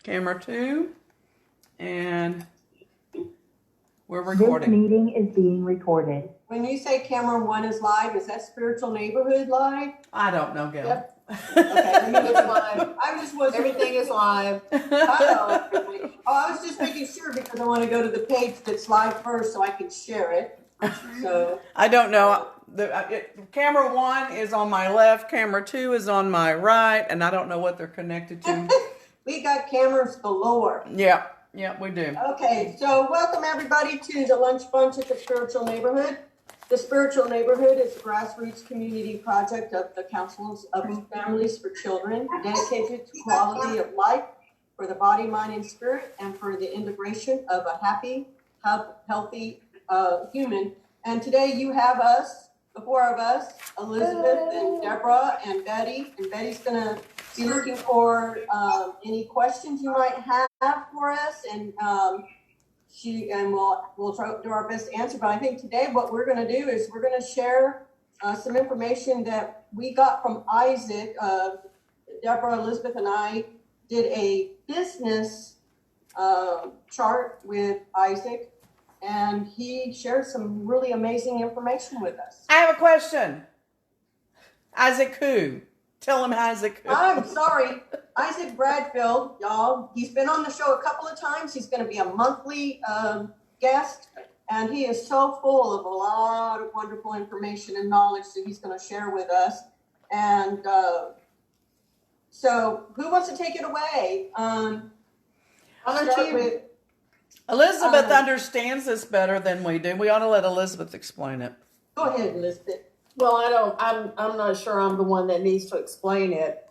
Camera 2, and we're This recording. meeting is being recorded. When you say camera 1 is live, is that Spiritual Neighborhood live? I don't know, Gail. Yep. Okay, it's live. I just was Everything is live. Oh, I was just making sure because I want to go to the page that's live first so I can share it. So I don't know. Camera 1 is on my left, camera 2 is on my right, and I don't know what they're connected to. we got cameras galore. Yeah, we do. Okay, so welcome everybody to the Lunch Bunch at the Spiritual Neighborhood. The Spiritual Neighborhood is a grassroots community project of the Councils of Families for Children, dedicated to quality of life for the body, mind, and spirit, and for the integration of a happy, healthy human. And today you have us, the four of us, Elizabeth and Deborah and Betty. And Betty's going to be looking for any questions you might have for us. And we'll try to do our best to answer. But I think today what we're going to do is we're going to share some information that we got from Isaac. Deborah, Elizabeth, and I did a business chart with Isaac, and he shared some really amazing information with us. I have a question. Isaac who? Tell him Isaac who. I'm sorry. Isaac Bradfield, y'all. He's been on the show a couple of times. He's going to be a monthly guest, and he is so full of a lot of wonderful information and knowledge that he's going to share with us. And so who wants to take it away? I'll start with Elizabeth understands this better than we do. We ought to let Elizabeth explain it. Go ahead, Elizabeth. Well, I'm not sure I'm the one that needs to explain it,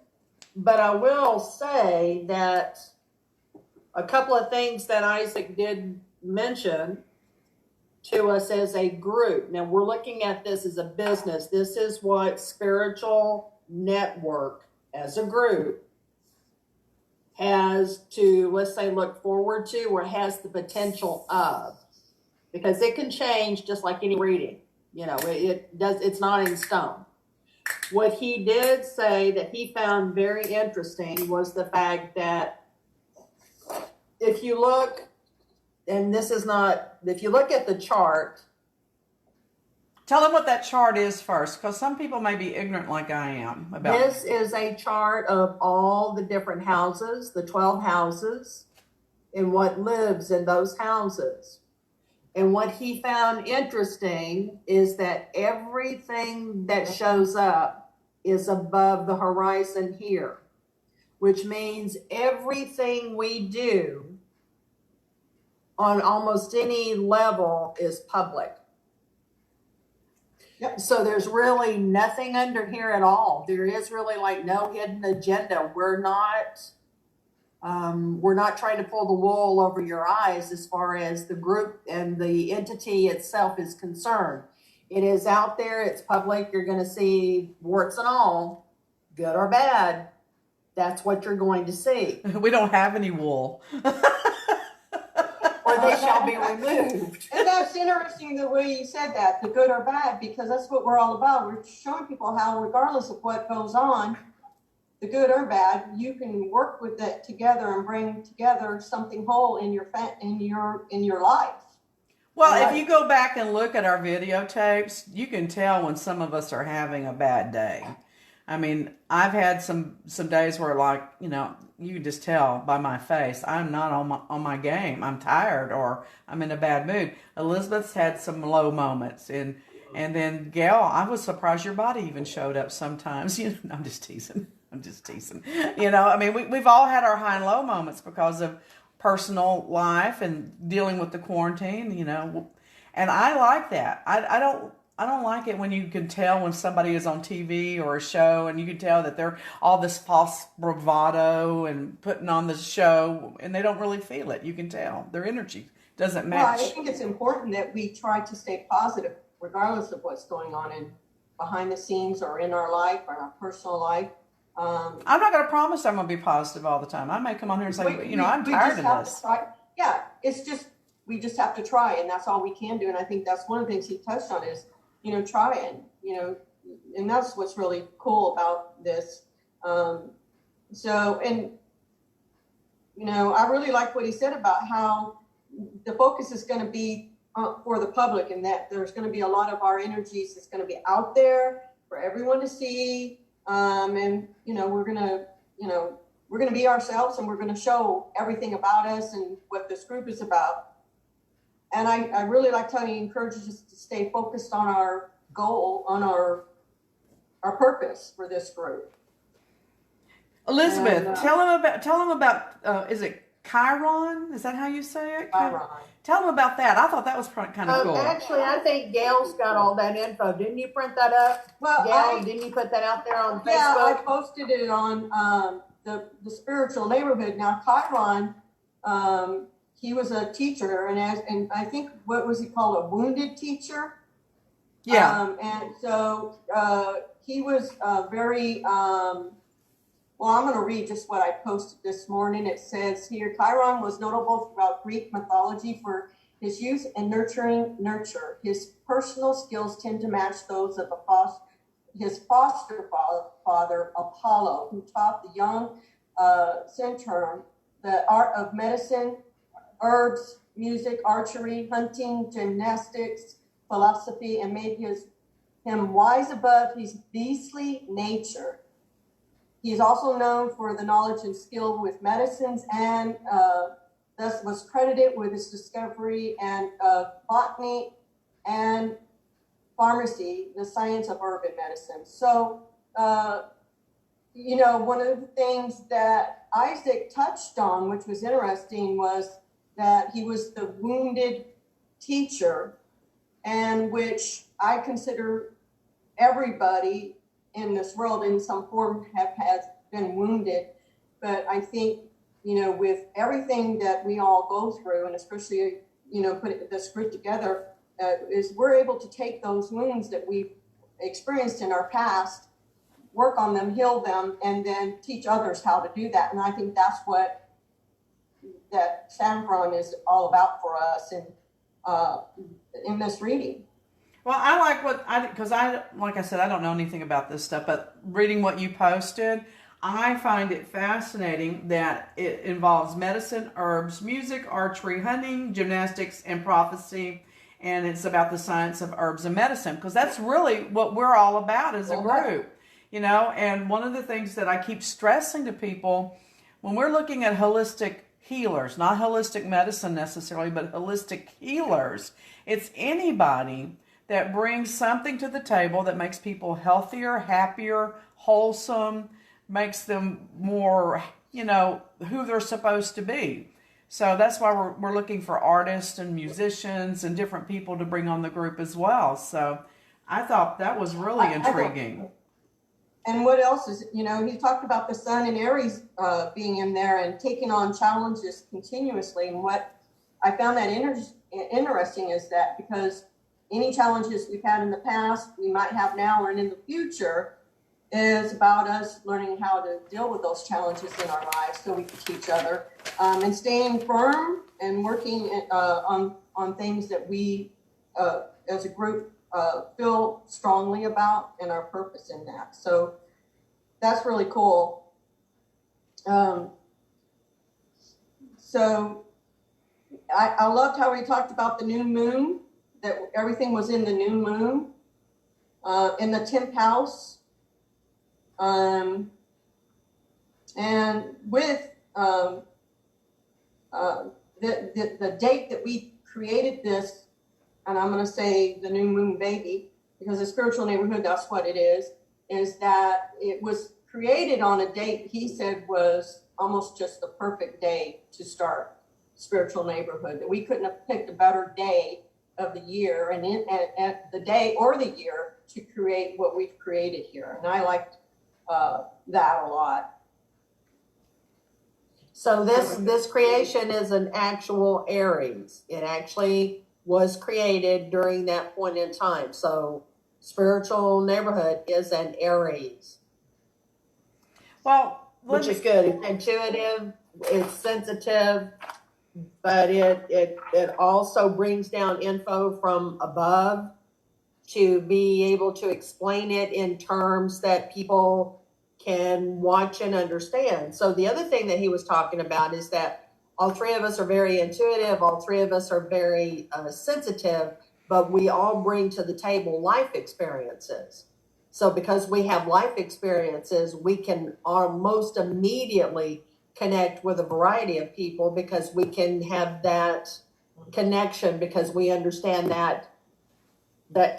but I will say that a couple of things that Isaac did mention to us as a group. Now we're looking at this as a business. This is what Spiritual Network as a group has to, let's say, look forward to or has the potential of, because it can change just like any reading. You know, it's not in stone. What he did say that he found very interesting was the fact that if you look, and this is not, if you look at the chart. Tell them what that chart is first, because some people may be ignorant like I am about This is a chart of all the different houses, the 12 houses, and what lives in those houses. And what he found interesting is that everything that shows up is above the horizon here, which means everything we do on almost any level is public. Yep. So there's really nothing under here at all. There is really like no hidden agenda. We're not trying to pull the wool over your eyes as far as the group and the entity itself is concerned. It is out there. It's public. You're going to see warts and all, good or bad. That's what you're going to see. We don't have any wool. Or they shall be removed. And that's interesting the way you said that, the good or bad, because that's what we're all about. We're showing people how, regardless of what goes on, the good or bad, you can work with it together and bring together something whole in your life. Well, Right. if you go back and look at our videotapes, you can tell when some of us are having a bad day. I mean, I've had some days where, like, you know, you can just tell by my face, I'm not on my game. I'm tired or I'm in a bad mood. Elizabeth's had some low moments, and then Gail, I was surprised your body even showed up sometimes. You know, I'm just teasing. You know, I mean, we've all had our high and low moments because of personal life and dealing with the quarantine. You know, and I like that. I don't like it when you can tell when somebody is on TV or a show and you can tell that they're all this false bravado and putting on the show and they don't really feel it. You can tell their energy doesn't match. Well, I think it's important that we try to stay positive regardless of what's going on in behind the scenes or in our life or in our personal life. I'm not going to promise I'm going to be positive all the time. I may come on here and say, I'm tired of this. Yeah, it's just, we just have to try, and that's all we can do. And I think that's one of the things he touched on is, trying, and that's what's really cool about this. And I really like what he said about how the focus is going to be for the public, and that there's going to be a lot of our energies that's going to be out there for everyone to see. And we're going to be ourselves, and we're going to show everything about us and what this group is about. And I really like how he encourages us to stay focused on our goal, on our purpose for this group. Elizabeth, And, tell them about is it Chiron? Is that how you say it? Chiron. Tell them about that. I thought that was kind of cool. Actually, I think Gail's got all that info. Didn't you print that up? Well, Gail, didn't you put that out there on yeah, I Facebook? posted it on the spiritual neighborhood. Now, Chiron, he was a teacher, and I think, what was he called, a wounded teacher? Yeah. And so he was very, well, I'm going to read just what I posted this morning. It says here, Chiron was notable throughout Greek mythology for his youth and nurture. His personal skills tend to match those of his foster father, Apollo, who taught the young centaur the art of medicine, herbs, music, archery, hunting, gymnastics, philosophy, and made him wise above his beastly nature. He is also known for the knowledge and skill with medicines, and thus was credited with his discovery and botany and pharmacy, the science of urban medicine. So, one of the things that Isaac touched on, which was interesting, was that he was the wounded teacher, and which I consider everybody in this world in some form has been wounded. But I think, with everything that we all go through, and especially, putting this group together, is we're able to take those wounds that we've experienced in our past, work on them, heal them, and then teach others how to do that. And I think that's what that Saffron is all about for us in this reading. Well, I like because like I said, I don't know anything about this stuff, but reading what you posted, I find it fascinating that it involves medicine, herbs, music, archery, hunting, gymnastics, and prophecy. And it's about the science of herbs and medicine, because that's really what we're all about as a group, And one of the things that I keep stressing to people, when we're looking at holistic healers, not holistic medicine necessarily, but holistic healers, it's anybody that brings something to the table that makes people healthier, happier, wholesome, makes them more, who they're supposed to be. So that's why we're looking for artists and musicians and different people to bring on the group as well. So I thought that was really intriguing. And what else is, he talked about the sun and Aries being in there and taking on challenges continuously. And what I found that interesting is that because any challenges we've had in the past, we might have now or in the future, is about us learning how to deal with those challenges in our lives so we can teach other, and staying firm and working on things that we as a group feel strongly about and our purpose in that. So that's really cool. So I loved how he talked about the new moon, that everything was in the new moon, in the 10th house. And with the date that we created this, and I'm going to say the new moon baby, because the spiritual neighborhood, that's what it is that it was created on a date he said was almost just the perfect day to start spiritual neighborhood, that we couldn't have picked a better day of the year and at the day or the year to create what we've created here. And I liked that a lot. So this creation is an actual Aries. It actually was created during that point in time. So spiritual neighborhood is an Aries. Well, which is good. It's intuitive, it's sensitive, but it also brings down info from above to be able to explain it in terms that people can watch and understand. So the other thing that he was talking about is that all three of us are very intuitive. All three of us are very sensitive, but we all bring to the table life experiences. So because we have life experiences, we can almost immediately connect with a variety of people because we can have that connection because we understand that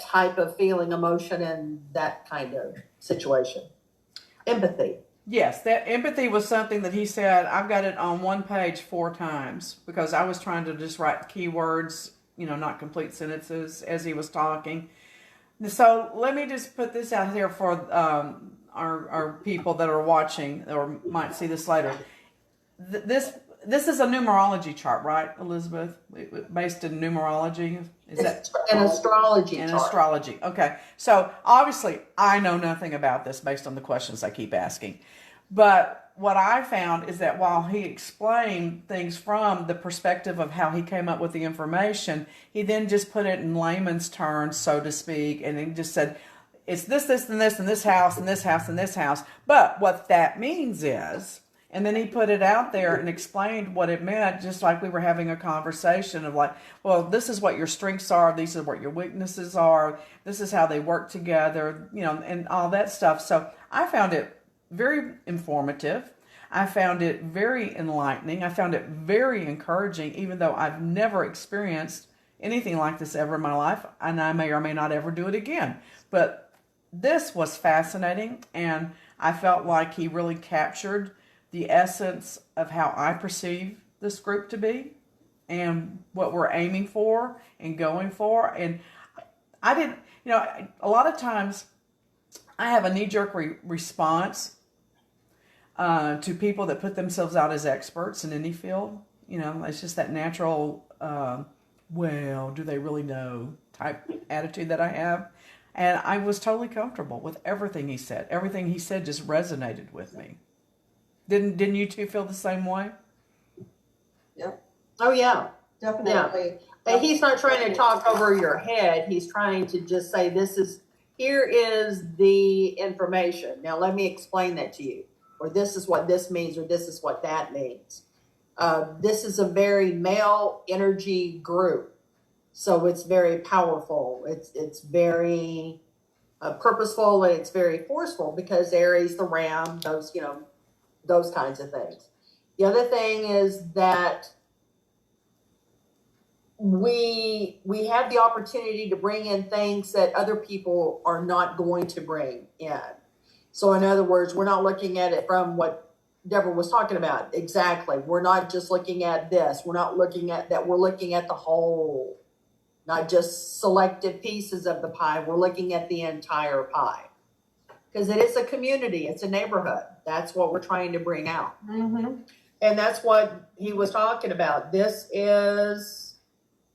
type of feeling, emotion, and that kind of situation. Empathy. Yes, that empathy was something that he said, I've got it on one page 4 times because I was trying to just write keywords, not complete sentences as he was talking. So let me just put this out here for our people that are watching or might see this later. This is a numerology chart, right, Elizabeth? Based in numerology? It's an astrology chart. Astrology. Okay. So obviously I know nothing about this based on the questions I keep asking. But what I found is that while he explained things from the perspective of how he came up with the information, he then just put it in layman's terms, so to speak, and he just said, it's this, and this, and this house, and this house, and this house. But what that means is, and then he put it out there and explained what it meant, just like we were having a conversation of like, well, this is what your strengths are, these are what your weaknesses are, this is how they work together, and all that stuff. So I found it very informative. I found it very enlightening. I found it very encouraging, even though I've never experienced anything like this ever in my life, and I may or may not ever do it again. But this was fascinating, and I felt like he really captured the essence of how I perceive this group to be and what we're aiming for and going for. And I didn't, a lot of times I have a knee-jerk response to people that put themselves out as experts in any field. It's just that natural, well, do they really know type attitude that I have. And I was totally comfortable with everything he said. Everything he said just resonated with me. Didn't you two feel the same way? Yep. Oh yeah, Definitely. Yeah. And he's not trying to talk over your head. He's trying to just say, here is the information. Now let me explain that to you. Or this is what this means, or this is what that means. This is a very male energy group. So it's very powerful. It's very purposeful, and it's very forceful because Aries, the ram, those kinds of things. The other thing is that we have the opportunity to bring in things that other people are not going to bring in. So in other words, we're not looking at it from what Deborah was talking about. Exactly. We're not just looking at this. We're not looking at that. We're looking at the whole, not just selected pieces of the pie. We're looking at the entire pie. Because it is a community. It's a neighborhood. That's what we're trying to bring out. Mm-hmm. And that's what he was talking about.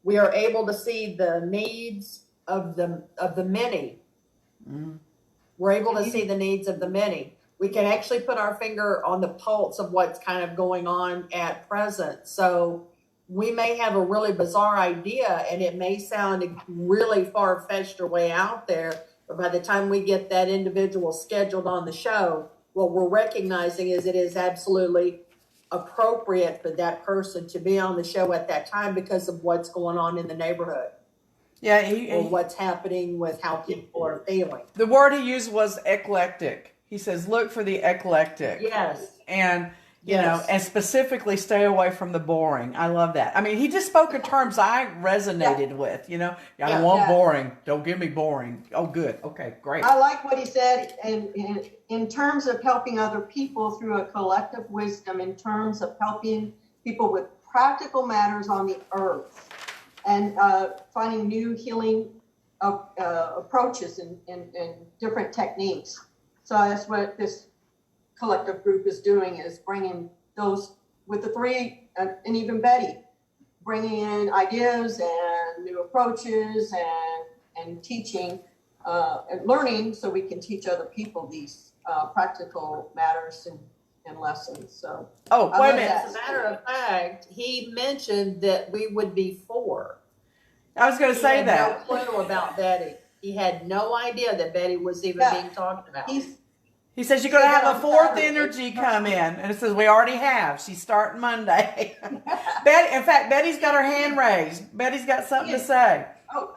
We are able to see the needs of the many. Mm. We're able to see the needs of the many. We can actually put our finger on the pulse of what's kind of going on at present. So we may have a really bizarre idea, and it may sound really far-fetched or way out there, but by the time we get that individual scheduled on the show, what we're recognizing is it is absolutely appropriate for that person to be on the show at that time because of what's going on in the neighborhood. Yeah, or what's happening with how people are feeling. The word he used was eclectic. He says, look for the eclectic. Yes. And, and specifically stay away from the boring. I love that. I mean, he just spoke in terms I resonated with, I don't want boring. Don't give me boring. Oh, good. Okay, great. I like what he said in terms of helping other people through a collective wisdom, in terms of helping people with practical matters on the earth, and finding new healing approaches and different techniques. So that's what this collective group is doing, is bringing those with the three, and even Betty, bringing in ideas and new approaches and teaching and learning, so we can teach other people these practical matters and lessons. So wait a minute. As a matter of fact, he mentioned that we would be 4. I was going to say that. No clue about Betty. He had no idea that Betty was even being talked about. He says you're going to Say that have a on fourth Saturday. energy come in. And it says we already have. She's starting Monday. Betty, in fact, Betty's got her hand raised. Betty's got something to say. Oh,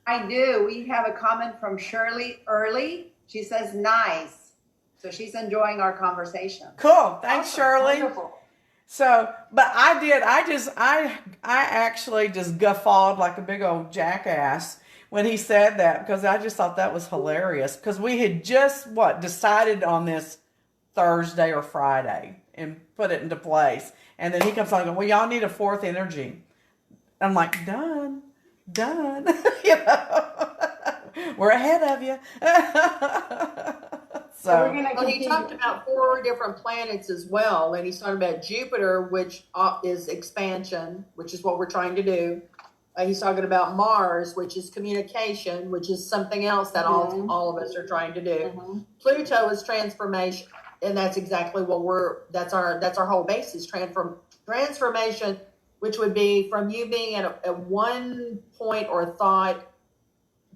I do. We have a comment from Shirley Early. She says, nice. So she's enjoying our conversation. Cool. Thanks, awesome. Shirley. Wonderful. So, but I actually just guffawed like a big old jackass when he said that, because I just thought that was hilarious, because we had just, decided on this Thursday or Friday and put it into place. And then he comes on and goes, well, y'all need a fourth energy. I'm like, done. You know, we're ahead of you. So we're gonna Well, he continue. talked about 4 different planets as well, and he's talking about Jupiter, which is expansion, which is what we're trying to do. He's talking about Mars, which is communication, which is something else that all of us are trying to do. Mm-hmm. Pluto is transformation, and that's exactly what that's our whole basis, transformation, which would be from you being at one point or thought,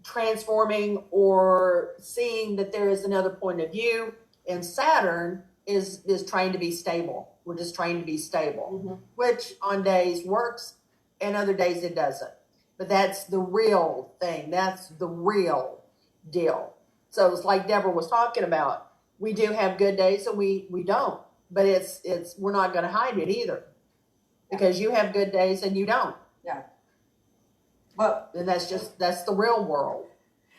transforming or seeing that there is another point of view. And Saturn is trying to be stable. We're just trying to be stable, which on days works and other days it doesn't. But that's the real thing. That's the real deal. So it's like Deborah was talking about. We do have good days and we don't. But it's we're not going to hide it either, because you have good days and you don't. Yeah. But And that's the real world.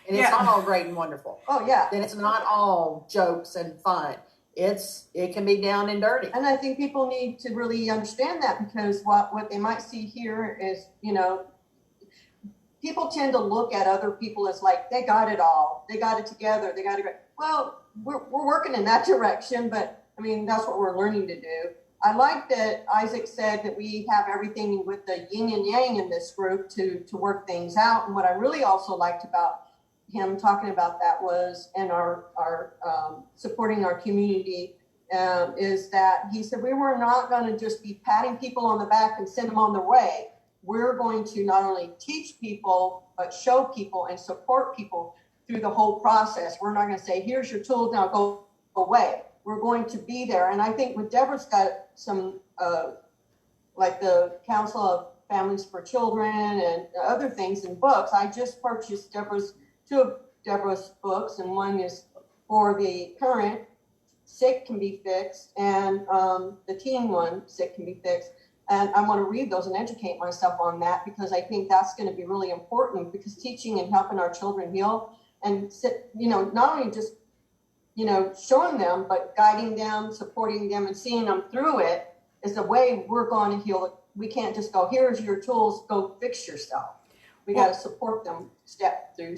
And it's Yeah. not all great and wonderful. oh yeah, Then it's not all jokes and fun. It can be down and dirty. and I think people need to really understand that, because what they might see here is, people tend to look at other people as like, they got it all, they got it together, they got it. Well, we're working in that direction, but I mean, that's what we're learning to do. I like that Isaac said that we have everything with the yin and yang in this group to work things out. And what I really also liked about him talking about that was, and our supporting our community, is that he said we were not going to just be patting people on the back and send them on their way. We're going to not only teach people, but show people and support people through the whole process. We're not going to say, here's your tools, now go away. We're going to be there. And I think with Deborah's got some, like the Council of Families for Children and other things and books. I just purchased two of Deborah's books, and one is for the current Sick Can Be Fixed, and the teen one, Sick Can Be Fixed. And I want to read those and educate myself on that, because I think that's going to be really important, because teaching and helping our children heal and, not only just, showing them, but guiding them, supporting them, and seeing them through it is the way we're going to heal. We can't just go, here's your tools, go fix yourself. We got to support them step through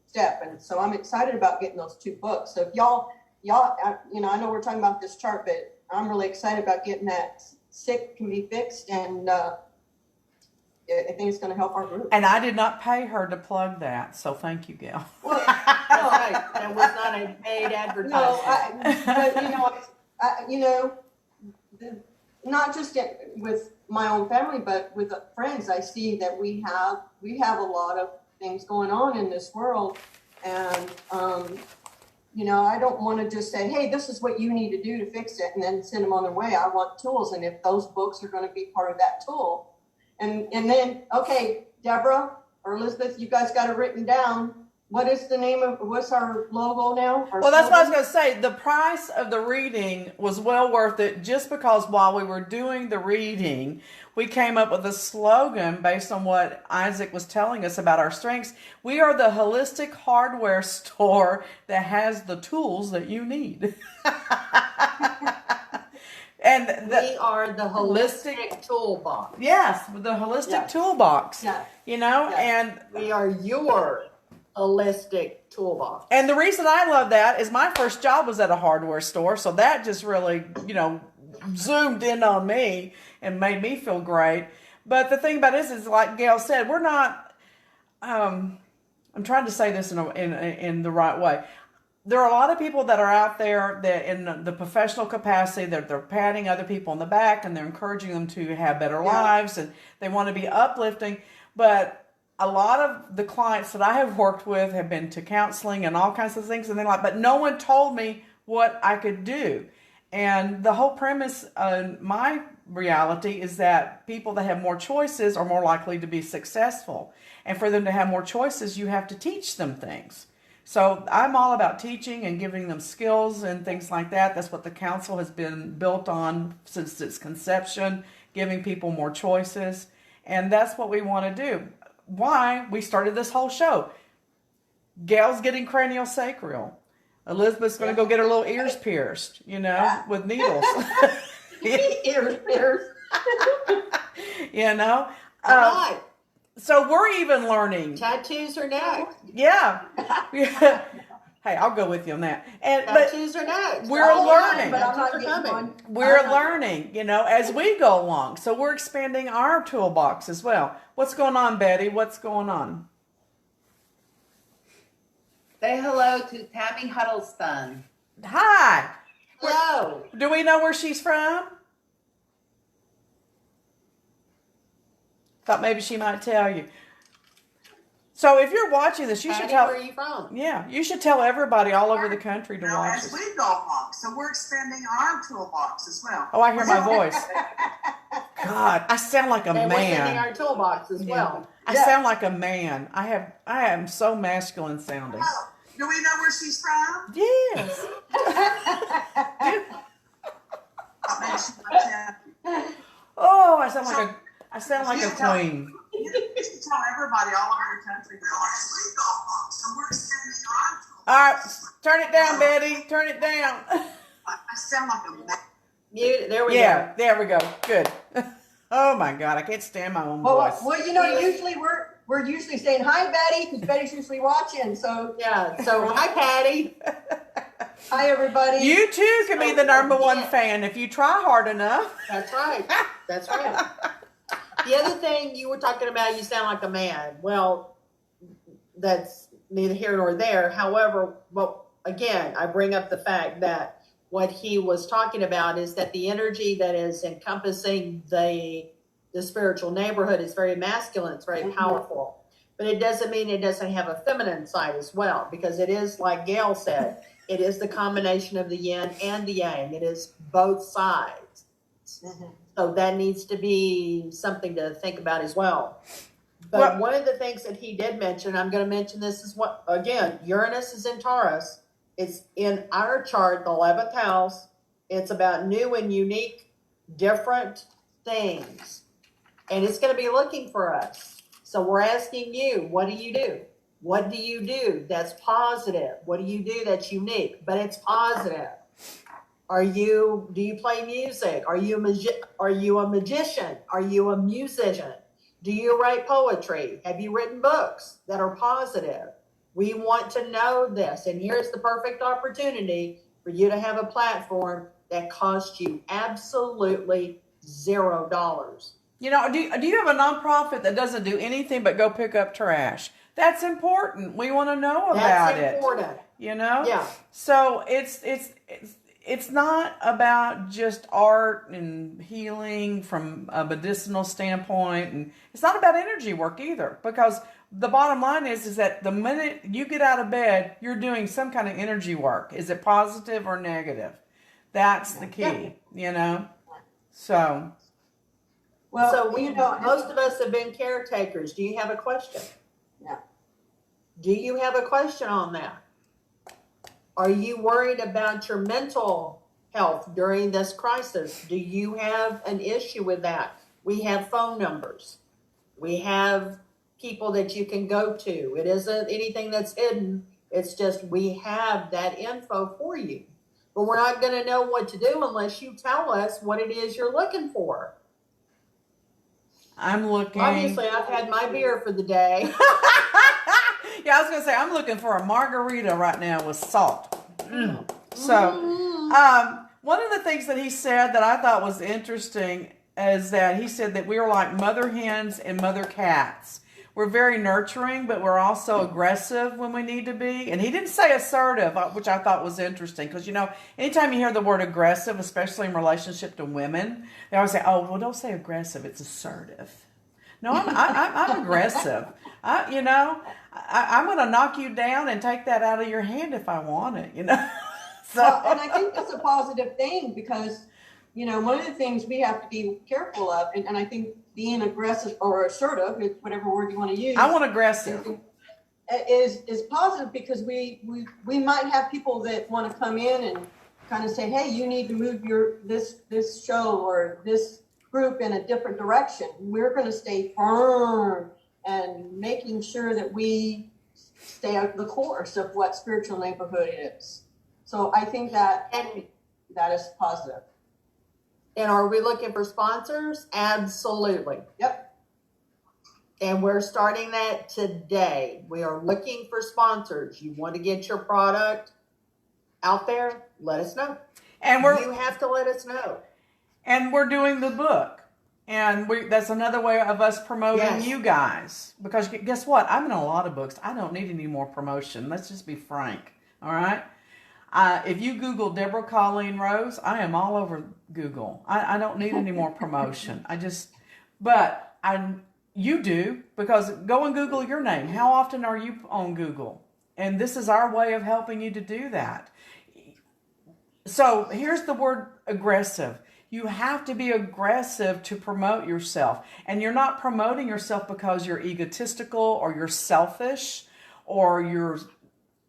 step. And so I'm excited about getting those 2 books. So if y'all, I know we're talking about this chart, but I'm really excited about getting that Sick Can Be Fixed, and I think it's going to help our group. And I did not pay her to plug that, so thank you, Gail. Well, That's right. That was not a paid advertisement. Not just with my own family, but with friends, I see that we have a lot of things going on in this world, and I don't want to just say, hey, this is what you need to do to fix it, and then send them on their way. I want tools, and if those books are going to be part of that tool, and then, okay, Deborah or Elizabeth, you guys got it written down. What's our logo now? Well, that's what I was going to say. The price of the reading was well worth it, just because while we were doing the reading, we came up with a slogan based on what Isaac was telling us about our strengths. We are the holistic hardware store that has the tools that you need. And We are the holistic toolbox. yes, the holistic Yeah. toolbox. Yeah. Yeah. We are your holistic toolbox. And the reason I love that is my first job was at a hardware store, so that just really, zoomed in on me and made me feel great. But the thing about it is like Gail said, we're not. I'm trying to say this in the right way. There are a lot of people that are out there that in the professional capacity that they're patting other people on the back and they're encouraging them to have better lives, and they want to be uplifting. But a lot of the clients that I have worked with have been to counseling and all kinds of things, and they're like, but no one told me what I could do. And the whole premise of my reality is that people that have more choices are more likely to be successful. And for them to have more choices, you have to teach them things. So I'm all about teaching and giving them skills and things like that. That's what the council has been built on since its conception, giving people more choices. And that's what we want to do. Why we started this whole show. Gail's getting craniosacral. Elizabeth's going to go get her little ears pierced, with needles. Ears pierced. All right. So we're even learning. Tattoos are next. Yeah. Hey, I'll go with you on that. Tattoos are next. We're learning. But I'm not Tattoos are getting coming. one. We're learning, as we go along. So we're expanding our toolbox as well. What's going on, Betty? What's going on? Say hello to Tammy Huddleston. Hi. Hello. Do we know where she's from? Thought maybe she might tell you. So if you're watching this, you should Patty, tell. where are you from? Yeah, you should tell everybody all over the country to watch as us. we go along. So we're expanding our toolbox as well. Oh, I hear my voice. God, I sound like a And we're sending man. our toolbox as well. I sound like a man. I am so masculine sounding. Oh, do we know where she's from? Yes. I mean, she might tell- Oh, I sound like a queen. You should tell everybody all over the country. As we go along. So we're expanding our toolbox. All right, turn it down, Betty. Turn it down. I sound like a man. Mute. There we Yeah, go. there we go. Good. Oh my God, I can't stand my own voice. Well, usually we're usually saying hi, Betty, because Betty's usually watching. So Yeah. So hi, Patty. hi, everybody. You too can be the number one Yeah. fan if you try hard enough. That's right. That's right. The other thing you were talking about, you sound like a man. Well, that's neither here nor there. However, well, again, I bring up the fact that what he was talking about is that the energy that is encompassing the spiritual neighborhood is very masculine. It's very powerful. But it doesn't mean it doesn't have a feminine side as well, because it is, like Gail said, it is the combination of the yin and the yang. It is both sides. So that needs to be something to think about as well. But one of the things that he did mention, I'm going to mention this is what, again, Uranus is in Taurus. It's in our chart, the 11th house. It's about new and unique, different things. And it's going to be looking for us. So we're asking you, what do you do? What do you do that's positive? What do you do that's unique, but it's positive? Do you play music? Are you a magician? Are you a musician? Do you write poetry? Have you written books that are positive? We want to know this. And here's the perfect opportunity for you to have a platform that costs you absolutely $0. Do you have a nonprofit that doesn't do anything but go pick up trash? That's important. We want to know about That's important. Yeah. So it's not about just art and healing from a medicinal standpoint, and it's not about energy work either, because the bottom line is that the minute you get out of bed, you're doing some kind of energy work. Is it positive or negative? That's the key, So, Well, So most of us have been caretakers. Do you have a question? Yeah. Do you have a question on that? Are you worried about your mental health during this crisis? Do you have an issue with that? We have phone numbers. We have people that you can go to. It isn't anything that's hidden. It's just we have that info for you. But we're not going to know what to do unless you tell us what it is you're looking for. I'm looking. Obviously, I've had my beer for the day. Yeah, I was going to say, I'm looking for a margarita right now with salt. So, one of the things that he said that I thought was interesting is that he said that we are like mother hens and mother cats. We're very nurturing, but we're also aggressive when we need to be. And he didn't say assertive, which I thought was interesting. Because, anytime you hear the word aggressive, especially in relationship to women, they always say, oh, well, don't say aggressive, it's assertive. No, I'm aggressive. I'm going to knock you down and take that out of your hand if I want it, So, Well, and I think that's a positive thing because, one of the things we have to be careful of, and I think being aggressive or assertive, whatever word you want to use, I want aggressive. is positive because we might have people that want to come in and kind of say, hey, you need to move this show or this group in a different direction. We're going to stay firm and making sure that we stay out the course of what spiritual neighborhood is. So I think that is positive. And are we looking for sponsors? Absolutely. Yep. And we're starting that today. We are looking for sponsors. You want to get your product out there? Let us know. And you have to let us know. And we're doing the book. And that's another way of us promoting you guys. Because guess what? I'm in a lot of books. I don't need any more promotion. Let's just be frank. All right? If you Google Deborah Colleen Rose, I am all over Google. I don't need any more promotion. You do, because go and Google your name. How often are you on Google? And this is our way of helping you to do that. So here's the word aggressive. You have to be aggressive to promote yourself. And you're not promoting yourself because you're egotistical or you're selfish or you're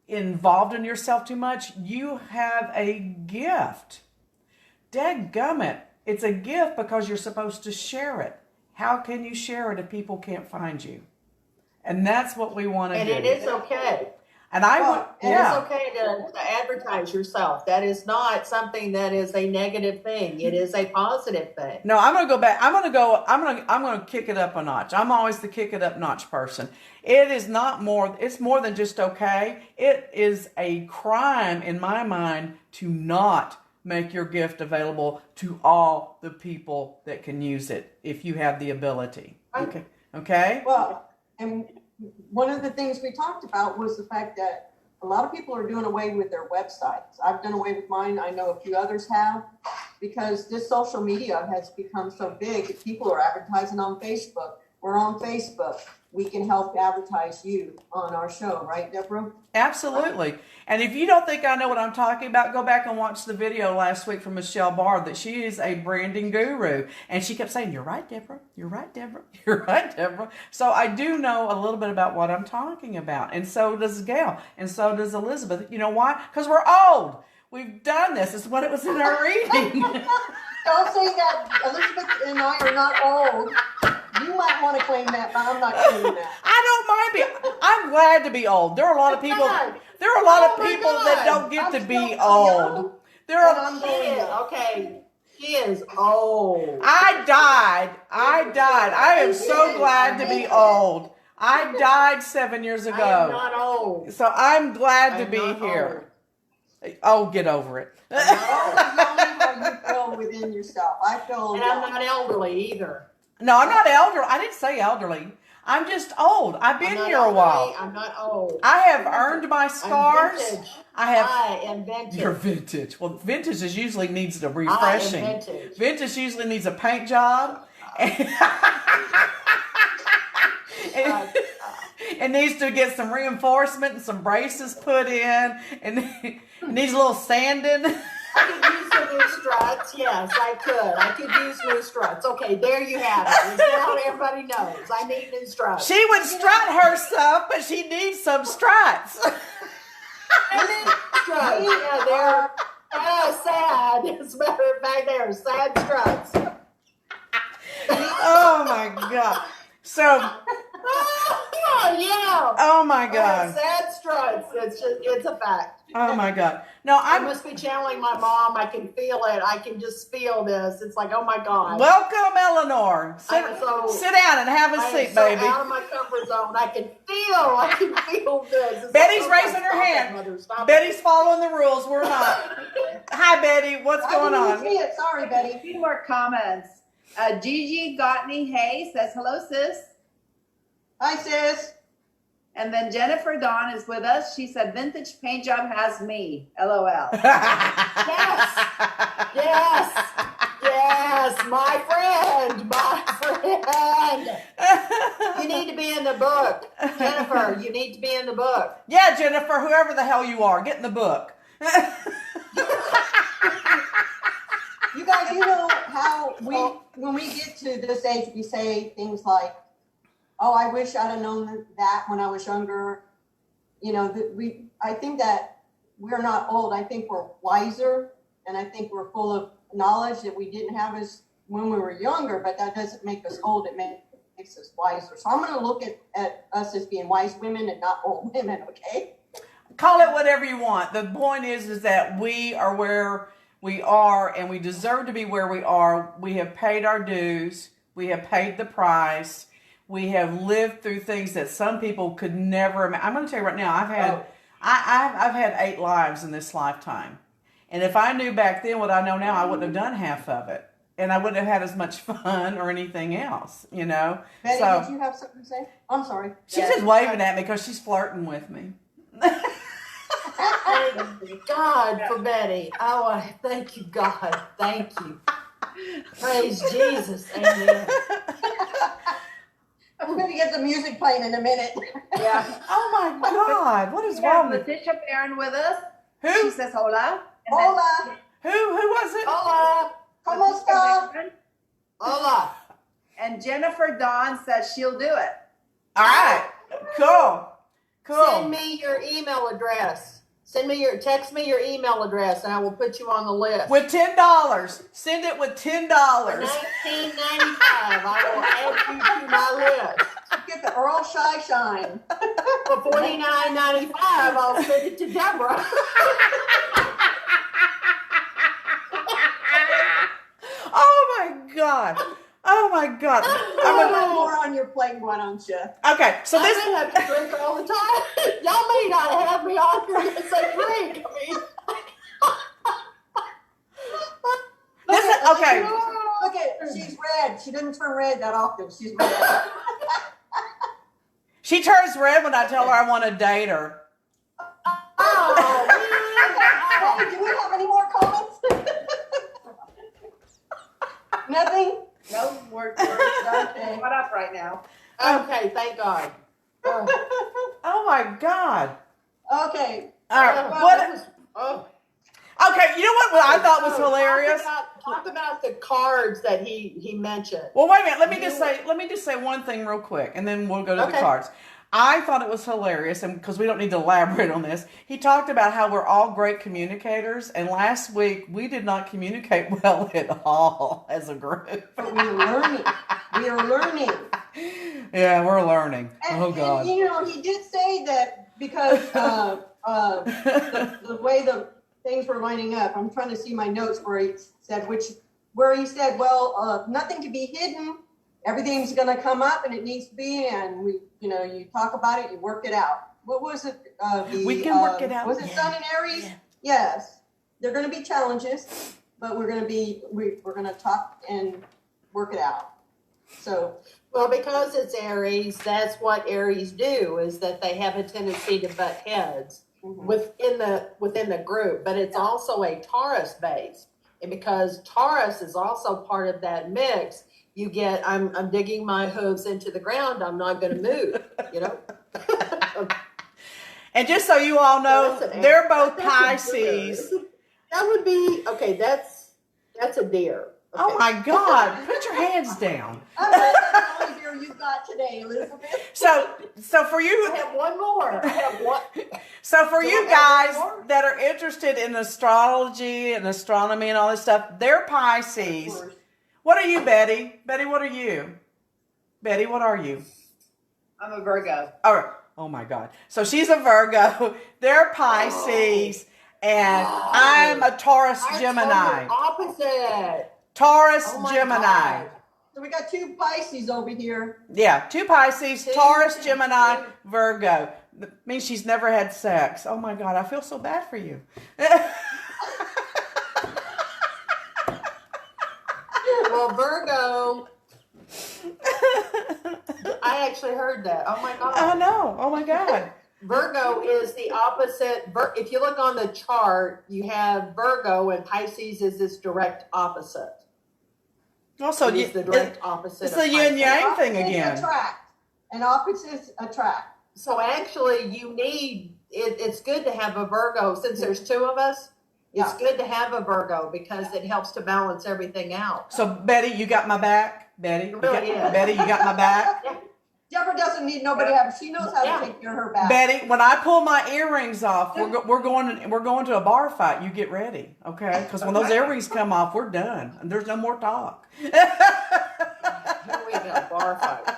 involved in yourself too much. You have a gift. Dadgummit. It's a gift because you're supposed to share it. How can you share it if people can't find you? And that's what we want to do. And it is okay. And it's okay to advertise yourself. That is not something that is a negative thing. It is a positive thing. No, I'm going to go back. I'm going to kick it up a notch. I'm always the kick it up notch person. It is not more, it's more than just okay. It is a crime in my mind to not make your gift available to all the people that can use it if you have the ability. Okay? Well, and one of the things we talked about was the fact that a lot of people are doing away with their websites. I've done away with mine. I know a few others have, because this social media has become so big that people are advertising on Facebook. We're on Facebook. We can help advertise you on our show, right, Deborah? Absolutely. And if you don't think I know what I'm talking about, go back and watch the video last week from Michelle Barr that she is a branding guru. And she kept saying, you're right, Deborah. You're right, Deborah. You're right, Deborah. So I do know a little bit about what I'm talking about. And so does Gail. And so does Elizabeth. You know why? Because we're old. We've done this. It's what it was in our reading. Don't say that. Elizabeth and I are not old. You might want to claim that, but I'm not claiming that. I don't mind I'm glad to be old. There are a lot of people. There are a lot of people that don't get to be old. She is old. I died. I am so glad to be old. I died 7 years ago. I am not old. So I'm glad to be here. Oh, get over it. Tell me how you feel within yourself. I feel. And I'm not elderly either. No, I'm not elderly. I didn't say elderly. I'm just old. I've been here a while. I'm not old. I have earned my scars. I am vintage. You're vintage. Well, vintage usually needs a refreshing. I am vintage. Vintage usually needs a paint job. It needs to get some reinforcement and some braces put in. And it needs a little sanding. I could use some new struts. Yes, I could. I could use new struts. Okay, there you have it. Now everybody knows. I need new struts. She would strut herself, but she needs some struts. Struts. Yeah, they're sad. As a matter of fact, they're sad struts. Oh my God. So. Oh my God. Sad struts. It's a fact. Oh my God. No, I must be channeling my mom. I can feel it. I can just feel this. It's like, oh my God. Welcome, Eleanor. Sit down and have a seat, baby. I'm out of my comfort zone. I can feel this. Betty's raising her hand. Betty's following the rules. We're not. Hi, Betty. What's going on? See it. Sorry, Betty. A few more comments. Gigi Gottney Hay says, hello, sis. Hi, sis. And then Jennifer Dawn is with us. She said, vintage paint job has me. LOL. Yes, my friend. need to be in the book. Jennifer, you need to be in the book. Yeah, Jennifer, whoever the hell you are, get in the book. You guys, you know how when we get to this age, we say things like, "Oh, I wish I'd have known that when I was younger." You know, I think that we're not old. I think we're wiser, and I think we're full of knowledge that we didn't have as when we were younger. But that doesn't make us old. It makes us wiser. So I'm going to look at us as being wise women and not old women. Okay. Call it whatever you want. The point is that we are where we are, and we deserve to be where we are. We have paid our dues. We have paid the price. We have lived through things that some people could never imagine. I'm going to tell you right now, I've had 8 lives in this lifetime. And if I knew back then what I know now, I wouldn't have done half of it. And I wouldn't have had as much fun or anything else, you know. Betty, So, did you have something to say? I'm sorry. she's just waving at me because she's flirting with me. Thank God for Betty. Oh, I thank you, God. Thank you. Praise Jesus. Amen. I'm going to get the music playing in a minute. Yeah. Oh my God, what is We have wrong with Letitia Barron with us. She who? says hola. And then- Hola, Who was it? Hola. ¿cómo está? Hola. And Jennifer Dawn says she'll do it. All right, cool. Send me your email address. Text me your email address, and I will put you on the list. With $10. Send it with $10. $19.95. I will add you to my list. Get the Earl Shy Shine. For $49.95, I'll send it to Deborah. Oh my God. Oh my God. Put more on your plate, why don't you? Okay, so I this. may have to drink all the time. Y'all may not have me on here because I drink. I mean, Okay. Look at, she's red. She doesn't turn red that often. She's red. She turns red when I tell her I want to date her. oh, Hey, do we have any more comments? Nothing? No, we're done. What up right now? man. Okay, thank God. Oh my God. Okay. All right. What? Okay, you know what I thought was hilarious? Talk about the cards that he mentioned. Well, wait a minute. Let me just say one thing real quick, and then we'll go to the cards. I thought it was hilarious, and because we don't need to elaborate on this, he talked about how we're all great communicators, and last week we did not communicate well at all as a group. But we are learning. We are learning. Yeah, we're learning. Oh God. And, you know, he did say that because the way the things were lining up. I'm trying to see my notes where he said well, nothing to be hidden. Everything's going to come up, and it needs to be. And you talk about it, you work it out. What was it? We can work it out. Was it Sun and Aries? Yeah. Yes. They're going to be challenges, but we're going to talk and work it out. So. Well, because it's Aries, that's what Aries do, is that they have a tendency to butt heads within the group, but it's also a Taurus base. And because Taurus is also part of that mix, you get, I'm digging my hooves into the ground, I'm not going to move, you know? And just so you all know, they're both Pisces. That would be, okay, that's a deer. Okay. Oh my God, put your hands down. I'm glad that's the only beer you got today, Elizabeth. So for you, I have one more. I have one. So for you guys that are interested in astrology and astronomy and all this stuff, they're Pisces. What are you, Betty? Betty, what are you? Betty, what are you? I'm a Virgo. Oh my God. So she's a Virgo. They're Pisces. And I'm a Taurus Gemini. Opposite. Taurus Gemini. God. So we got 2 Pisces over here. Yeah, 2 Pisces, Taurus, Gemini, Virgo. Means she's never had sex. Oh my God, I feel so bad for you. Well, Virgo. I actually heard that. Oh my God. I know. Oh my God. Virgo is the opposite. If you look on the chart, you have Virgo, and Pisces is this direct opposite. Also, It's the direct opposite. it's of the yin Pisces. yang thing Opposites again. attract. And opposites attract. So actually, you need it's good to have a Virgo since there's two of us. It's Yeah. good to have a Virgo because it helps to balance everything out. So Betty, you got my back. Betty, It really is. Betty, you got my back. Deborah doesn't need nobody to have. She knows how Yeah. to take care of her back. Betty, when I pull my earrings off, we're going to a bar fight. You get ready, okay? Because when those earrings come off, we're done, and there's no more talk. Here we go, bar fight.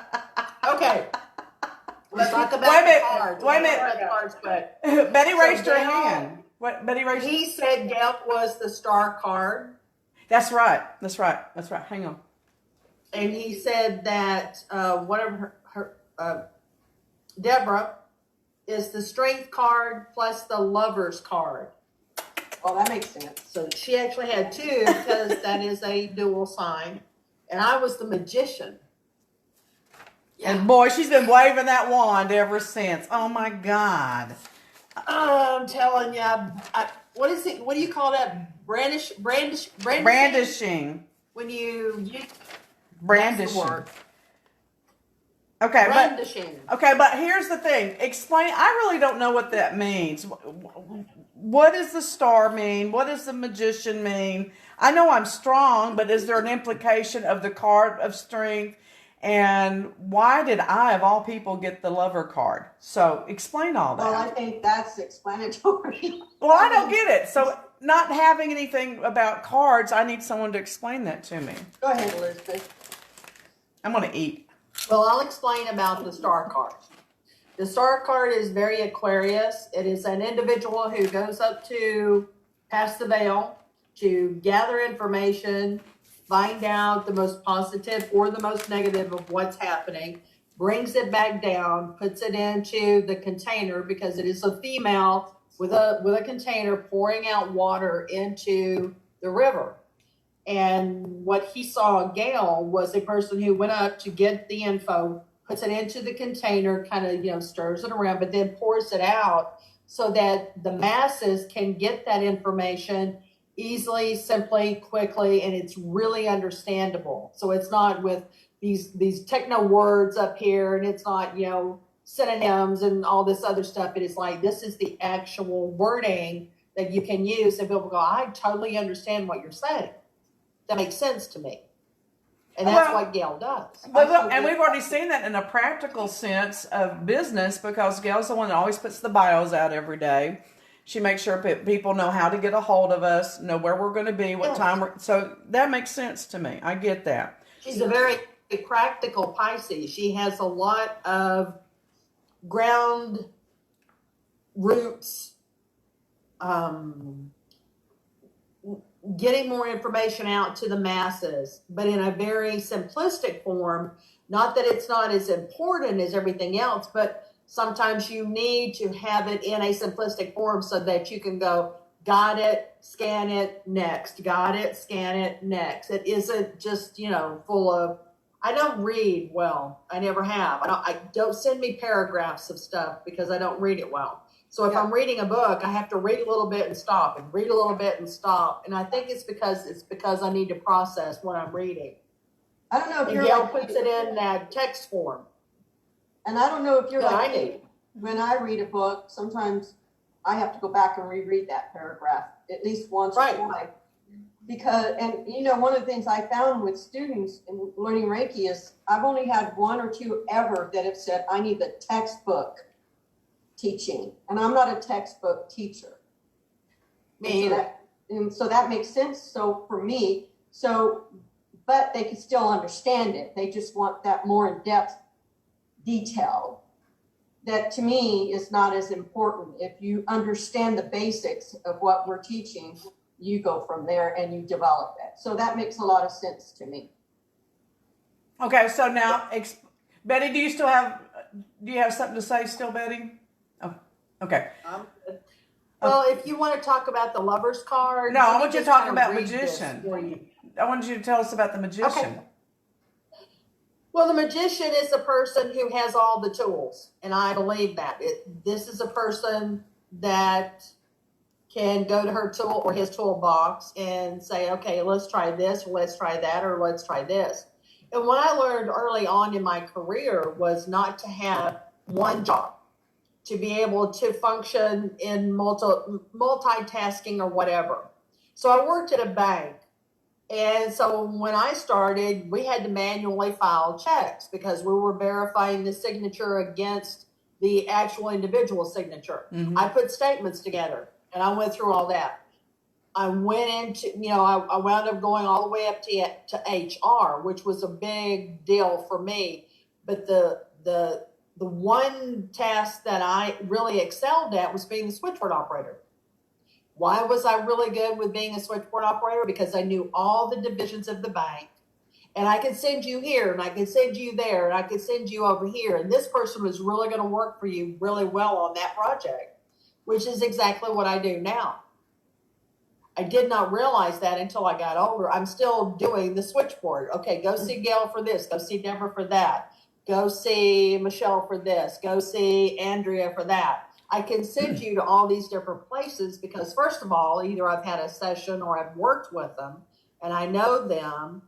Okay. Let's talk about Wait a minute, the cards. wait a We minute. haven't read the cards, but Betty raised her Gail- hand. What? Betty raised. he said Gail was the star card, That's right. That's right. That's right. Hang on. and he said that one of her Deborah is the strength card plus the lover's card. Oh, that makes sense. So she actually had two because that is a dual sign, and I was the magician. And boy, she's been waving that wand ever since. Oh my God. I'm telling you, what is it? What do you call that? Brandishing. Brandishing. When you Brandishing. word. Okay, Brandishing. but here's the thing. Explain. I really don't know what that means. What does the star mean? What does the magician mean? I know I'm strong, but is there an implication of the card of strength? And why did I, of all people, get the lover card? So explain all that. Well, I think that's explanatory. Well, I don't get it. So not having anything about cards, I need someone to explain that to me. Go ahead, Elizabeth. I'm going to eat. Well, I'll explain about the star card. The star card is very Aquarius. It is an individual who goes up to pass the veil to gather information, find out the most positive or the most negative of what's happening, brings it back down, puts it into the container because it is a female with a container pouring out water into the river. And what he saw, Gail, was a person who went up to get the info, puts it into the container, kind of, stirs it around, but then pours it out so that the masses can get that information easily, simply, quickly, and it's really understandable. So it's not with these techno words up here, and it's not, synonyms and all this other stuff. It is like, this is the actual wording that you can use, and people go, I totally understand what you're saying. That makes sense to me. And that's what Gail does. And we've already seen that in a practical sense of business because Gail's the one that always puts the bios out every day. She makes sure people know how to get a hold of us, know where we're going to be, what time so that makes sense to me. I get that. She's a very practical Pisces. She has a lot of ground roots, getting more information out to the masses, but in a very simplistic form. Not that it's not as important as everything else, but sometimes you need to have it in a simplistic form so that you can go, got it, scan it, next. Got it, scan it, next. It isn't just, full of, I don't read well. I never have. I don't send me paragraphs of stuff because I don't read it well. So if I'm reading a book, I have to read a little bit and stop and read a little bit and stop. And I think it's because I need to process what I'm reading. I don't know if And you're Gail like, puts it in that text form. and I don't know if you're that like I me. need. When I read a book, sometimes I have to go back and reread that paragraph at least once Right. or twice. Because, one of the things I found with students in learning Reiki is I've only had one or two ever that have said, I need the textbook teaching. And I'm not a textbook teacher. Me either. And so that makes sense. So for me, but they can still understand it. They just want that more in-depth detail. That to me is not as important. If you understand the basics of what we're teaching, you go from there and you develop it. So that makes a lot of sense to me. Okay, so now, Betty, do you have something to say still, Betty? Oh, okay. I'm good. Well, if you want to talk about the lover's card. No, I let me want you to just talk kind of about read this magician. for you. I want you to tell us about the magician. Okay. Well, the magician is the person who has all the tools, and I believe that. This is a person that can go to her tool or his toolbox and say, okay, let's try this, or let's try that, or let's try this. And what I learned early on in my career was not to have one job, to be able to function in multitasking or whatever. So I worked at a bank. And so when I started, we had to manually file checks because we were verifying the signature against the actual individual signature. I put statements together and I went through all that. I went into, I wound up going all the way up to HR, which was a big deal for me. But the one task that I really excelled at was being the switchboard operator. Why was I really good with being a switchboard operator? Because I knew all the divisions of the bank. And I could send you here, and I could send you there, and I could send you over here. And this person was really going to work for you really well on that project, which is exactly what I do now. I did not realize that until I got older. I'm still doing the switchboard. Okay, go see Gail for this. Go see Deborah for that. Go see Michelle for this. Go see Andrea for that. I can send you to all these different places because, first of all, either I've had a session or I've worked with them and I know them,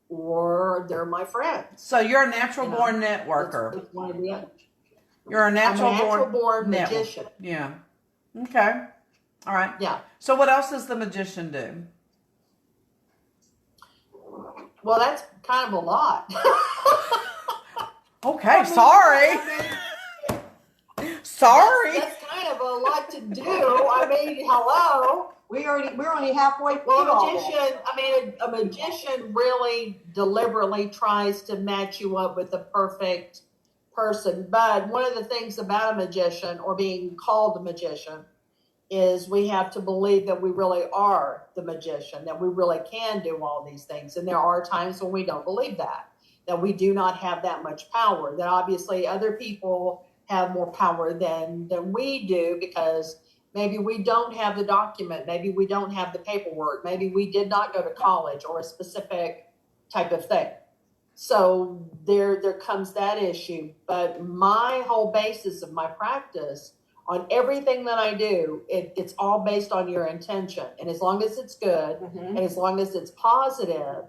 or they're my friends. So you're a natural born networker. It's one or the other. You're a natural born network. magician. Yeah. Okay. All right. Yeah. So what else does the magician do? Well, that's kind of a lot. Okay. Sorry. Sorry. That's kind of a lot to do. I mean, hello. We're only halfway through Well, all this. a magician really deliberately tries to match you up with the perfect person. But one of the things about a magician, or being called a magician, is we have to believe that we really are the magician, that we really can do all these things. And there are times when we don't believe that we do not have that much power, that obviously other people have more power than we do because maybe we don't have the document, maybe we don't have the paperwork, maybe we did not go to college or a specific type of thing. So there comes that issue. But my whole basis of my practice on everything that I do, it's all based on your intention. And as long as it's good and as long as it's positive,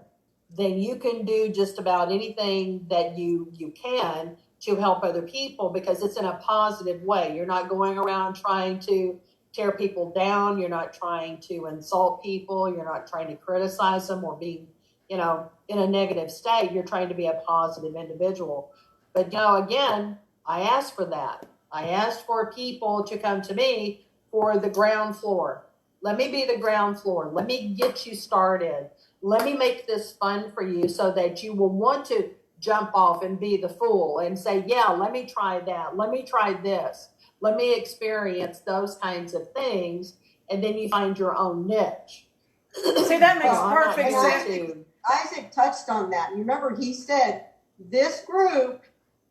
then you can do just about anything that you can to help other people because it's in a positive way. You're not going around trying to tear people down. You're not trying to insult people. You're not trying to criticize them or being, in a negative state. You're trying to be a positive individual. But, again, I asked for that. I asked for people to come to me for the ground floor. Let me be the ground floor. Let me get you started. Let me make this fun for you so that you will want to jump off and be the fool and say, yeah, let me try that. Let me try this. Let me experience those kinds of things. And then you find your own niche. See, that makes perfect sense. Isaac touched on that. You remember he said, this group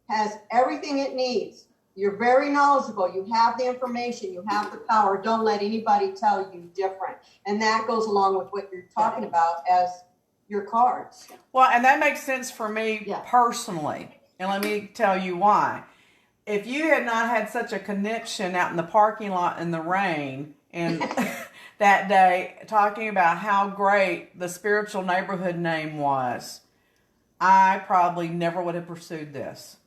has everything it needs. You're very knowledgeable. You have the information. You have the power. Don't let anybody tell you different. And that goes along with what you're talking about as your cards. Well, and that makes sense for me personally. And let me tell you why. If you had not had such a connection out in the parking lot in the rain and that day talking about how great the spiritual neighborhood name was, I probably never would have pursued this.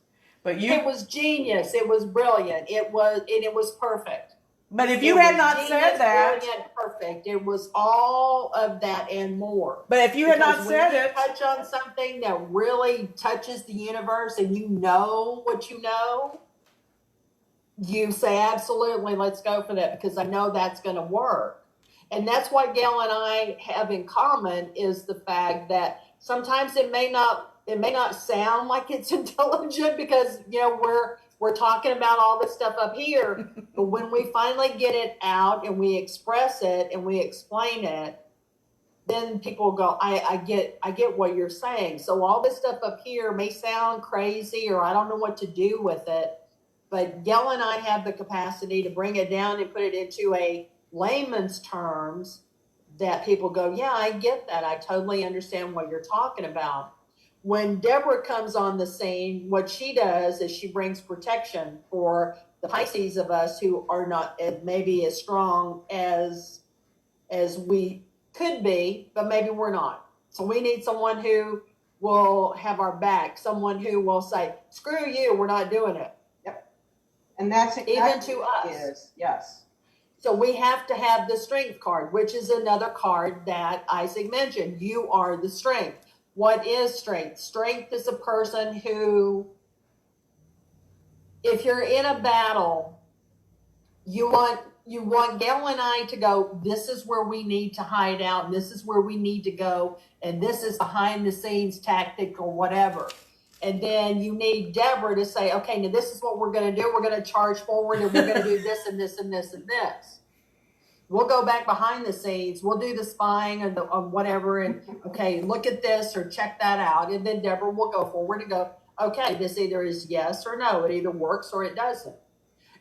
But it was genius. It was brilliant. It was perfect. But if you had not said that, brilliant, perfect. It was all of that and more. But if you had not said it, touch on something that really touches the universe, and you know what you know, you say absolutely, let's go for that because I know that's going to work. And that's what Gail and I have in common is the fact that sometimes it may not sound like it's intelligent because, we're talking about all this stuff up here. But when we finally get it out and we express it and we explain it, then people go, I get what you're saying. So all this stuff up here may sound crazy or I don't know what to do with it. But Gail and I have the capacity to bring it down and put it into a layman's terms that people go, yeah, I get that. I totally understand what you're talking about. When Deborah comes on the scene, what she does is she brings protection for the Pisces of us who are not maybe as strong as we could be, but maybe we're not. So we need someone who will have our back. Someone who will say, screw you, we're not doing it. And that's Even exactly to what it us. is. Yes. So we have to have the strength card, which is another card that Isaac mentioned. You are the strength. What is strength? Strength is a person who, if you're in a battle, you want Gail and I to go, this is where we need to hide out, and this is where we need to go, and this is behind the scenes tactic or whatever. And then you need Deborah to say, okay, now this is what we're going to do. We're going to charge forward, and we're going to do this and this and this and this. We'll go back behind the scenes. We'll do the spying or whatever, and okay, look at this or check that out. And then Deborah will go forward and go, okay, this either is yes or no. It either works or it doesn't.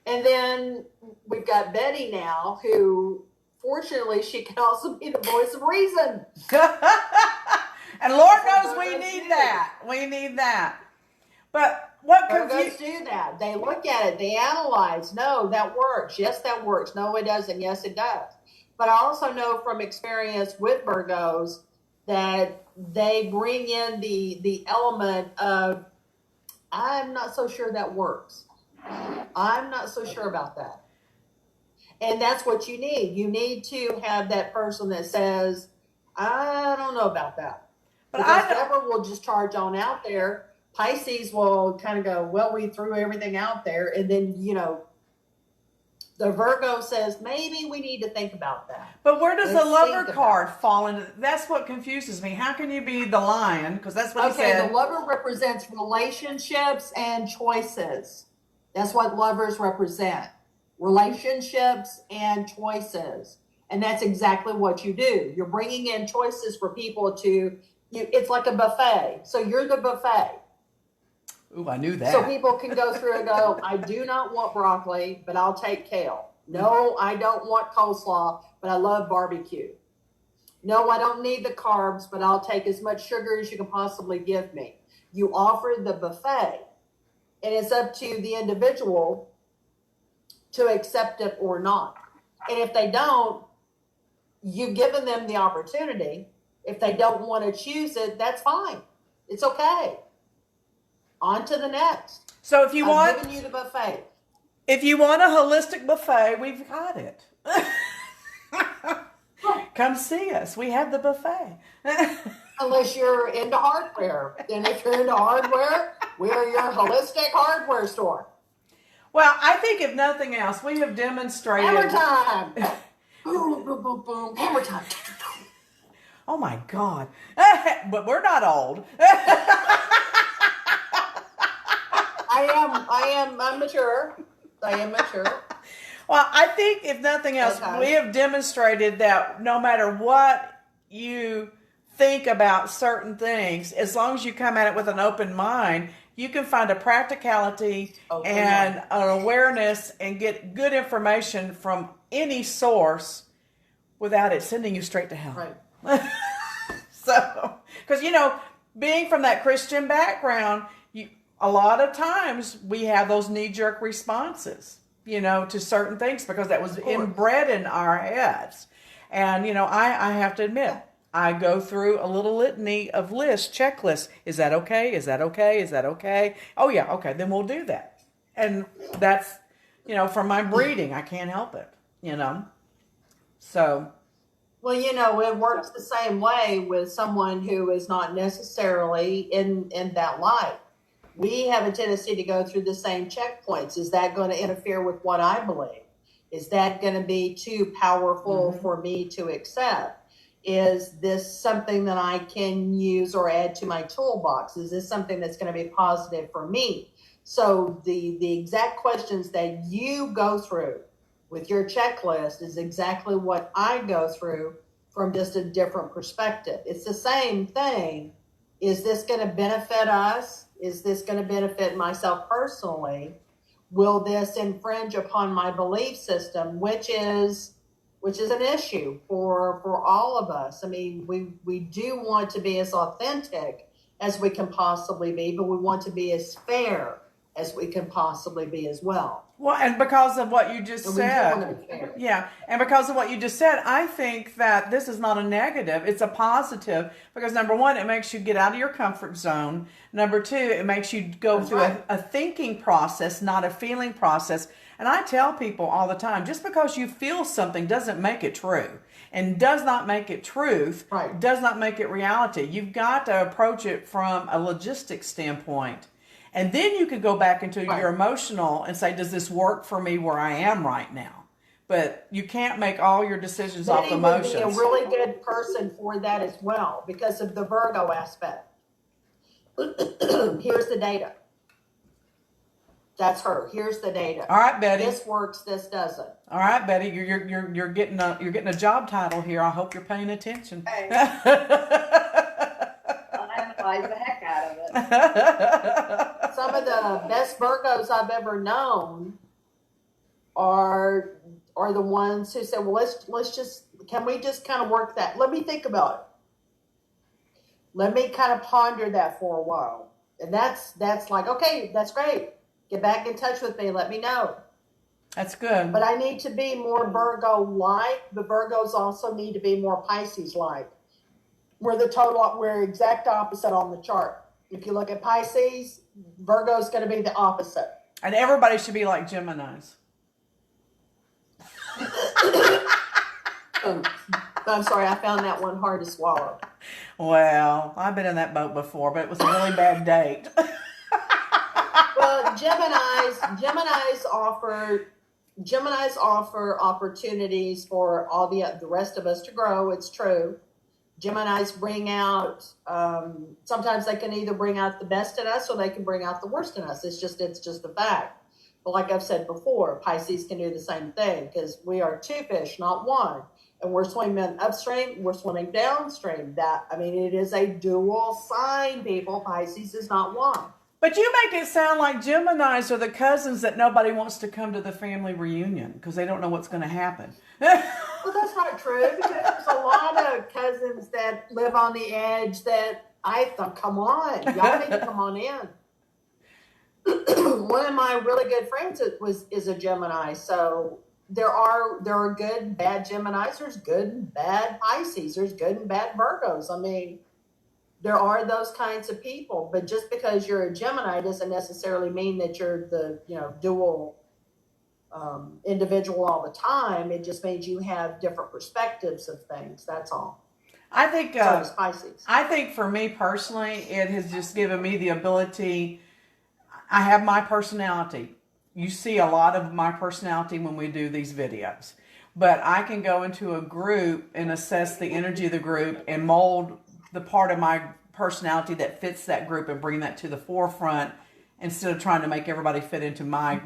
And then we've got Betty now, who fortunately she can also be the voice of reason. And Lord knows we need that. We need that. But what Virgos do that. They look at it. They analyze. No, that works. Yes, that works. No, it doesn't. Yes, it does. But I also know from experience with Virgos that they bring in the element of, I'm not so sure that works. I'm not so sure about that. And that's what you need. You need to have that person that says, I don't know about that. But Because I don't- Deborah will just charge on out there. Pisces will kind of go, well, we threw everything out there. And then, the Virgo says, maybe we need to think about that. But where does Let's the lover think card about it. fall into? That's what confuses me. How can you be the lion? Because that's what he Okay, said. the lover represents relationships and choices. That's what lovers represent. Relationships and choices. And that's exactly what you do. You're bringing in choices for people it's like a buffet. So you're the buffet. Ooh, I knew that. So people can go through and go, I do not want broccoli, but I'll take kale. No, I don't want coleslaw, but I love barbecue. No, I don't need the carbs, but I'll take as much sugar as you can possibly give me. You offer the buffet, and it's up to the individual to accept it or not. And if they don't, you've given them the opportunity. If they don't want to choose it, that's fine. It's okay. On to the next. So if you I've want, given you the buffet. if you want a holistic buffet, we've got it. Come see us. We have the buffet. Unless you're into hardware. And if you're into hardware, we're your holistic hardware store. Well, I think if nothing else, we have demonstrated. Hammer time. Boom, boom, boom, boom. Hammer time. Oh my God! But we're not old. I'm mature. I am mature. Well, I think if nothing else, Okay. we have demonstrated that no matter what you think about certain things, as long as you come at it with an open mind, you can find a practicality Open and mind. an awareness and get good information from any source without it sending you straight to hell. Right. So, because being from that Christian background, a lot of times we have those knee-jerk responses, to certain things because that was inbred in our heads. And, I have to admit, I go through a little litany of checklists. Is that okay? Is that okay? Is that okay? Oh, yeah, okay, then we'll do that. And that's, from my breeding, I can't help it, So... Well, it works the same way with someone who is not necessarily in that light. We have a tendency to go through the same checkpoints. Is that going to interfere with what I believe? Is that going to be too powerful for me to accept? Is this something that I can use or add to my toolbox? Is this something that's going to be positive for me? So the exact questions that you go through with your checklist is exactly what I go through from just a different perspective. It's the same thing. Is this going to benefit us? Is this going to benefit myself personally? Will this infringe upon my belief system, which is an issue for all of us? I mean, we do want to be as authentic as we can possibly be, but we want to be as fair as we can possibly be as well. Well, and because of what you just And we do said, want to be fair. yeah, and because of what you just said, I think that this is not a negative, it's a positive, because number one, it makes you get out of your comfort zone. Number two, it makes you go That's through right. a thinking process, not a feeling process. And I tell people all the time, just because you feel something doesn't make it true, and does not make it truth, Right. does not make it reality. You've got to approach it from a logistics standpoint. And then you could go back into Right. your emotional and say, does this work for me where I am right now? But you can't make all your decisions off Betty would be emotions. a really good person for that as well because of the Virgo aspect. Here's the data. That's her. Here's the data. All right, Betty. This works. This doesn't. All right, Betty. You're getting a job title here. I hope you're paying attention. Hey. I analyze the heck out of it. Some of the best Virgos I've ever known are the ones who said, "Well, let's just can we just kind of work that? Let me think about it. Let me kind of ponder that for a while." And that's like, okay, that's great. Get back in touch with me. Let me know. That's good. But I need to be more Virgo-like. The Virgos also need to be more Pisces-like. We're exact opposite on the chart. If you look at Pisces, Virgo's going to be the opposite. And everybody should be like Geminis. I'm sorry, I found that one hard to swallow. Well, I've been in that boat before, but it was a really bad date. Well, Geminis offer opportunities for all the rest of us to grow. It's true. Geminis bring out, sometimes they can either bring out the best in us or they can bring out the worst in us. It's just a fact. But like I've said before, Pisces can do the same thing because we are two fish, not one. And we're swimming upstream, we're swimming downstream. It is a dual sign, people. Pisces is not one. But you make it sound like Geminis are the cousins that nobody wants to come to the family reunion because they don't know what's going to happen. Well, that's not true because there's a lot of cousins that live on the edge that I thought, come on, y'all need to come on in. One of my really good friends is a Gemini, so there are good and bad Geminis. There's good and bad Pisces. There's good and bad Virgos. I mean, there are those kinds of people, but just because you're a Gemini doesn't necessarily mean that you're the dual individual all the time. It just means you have different perspectives of things. That's all. I think So does Pisces. I think for me personally, it has just given me the ability. I have my personality. You see a lot of my personality when we do these videos, but I can go into a group and assess the energy of the group and mold the part of my personality that fits that group and bring that to the forefront instead of trying to make everybody fit into my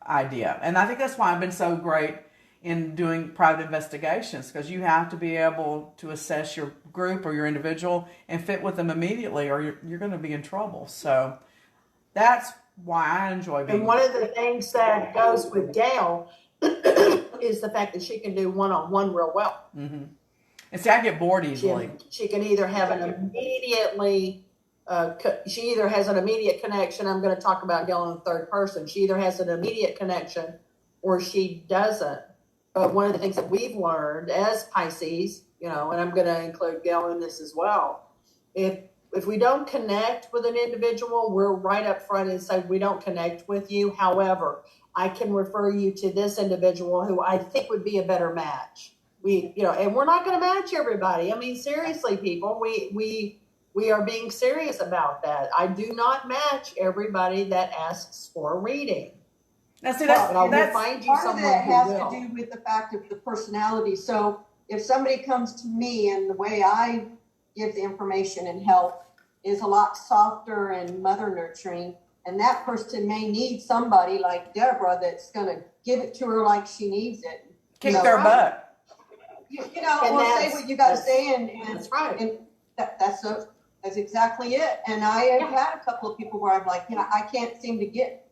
idea. And I think that's why I've been so great in doing private investigations, because you have to be able to assess your group or your individual and fit with them immediately or you're going to be in trouble. So that's why I enjoy being. And one of the things that goes with Gail is the fact that she can do one-on-one real well. Mm-hmm. And see, I get bored easily. She can either have an she either has an immediate connection. I'm going to talk about Gail in the third person. She either has an immediate connection or she doesn't. But one of the things that we've learned as Pisces, and I'm going to include Gail in this as well, if we don't connect with an individual, we're right up front and say, we don't connect with you. However, I can refer you to this individual who I think would be a better match. And we're not going to match everybody. I mean, seriously, people, we are being serious about that. I do not match everybody that asks for a reading. Now, see, But I will that's find you Part of someone that who has will. to do with the fact of the personality. So if somebody comes to me and the way I give the information and help is a lot softer and mother nurturing, and that person may need somebody like Deborah that's going to give it to her like she needs it. kick their butt. Or say what you got to say, and That's right. And that's exactly it. And I have had a couple of people where I'm like, I can't seem to get,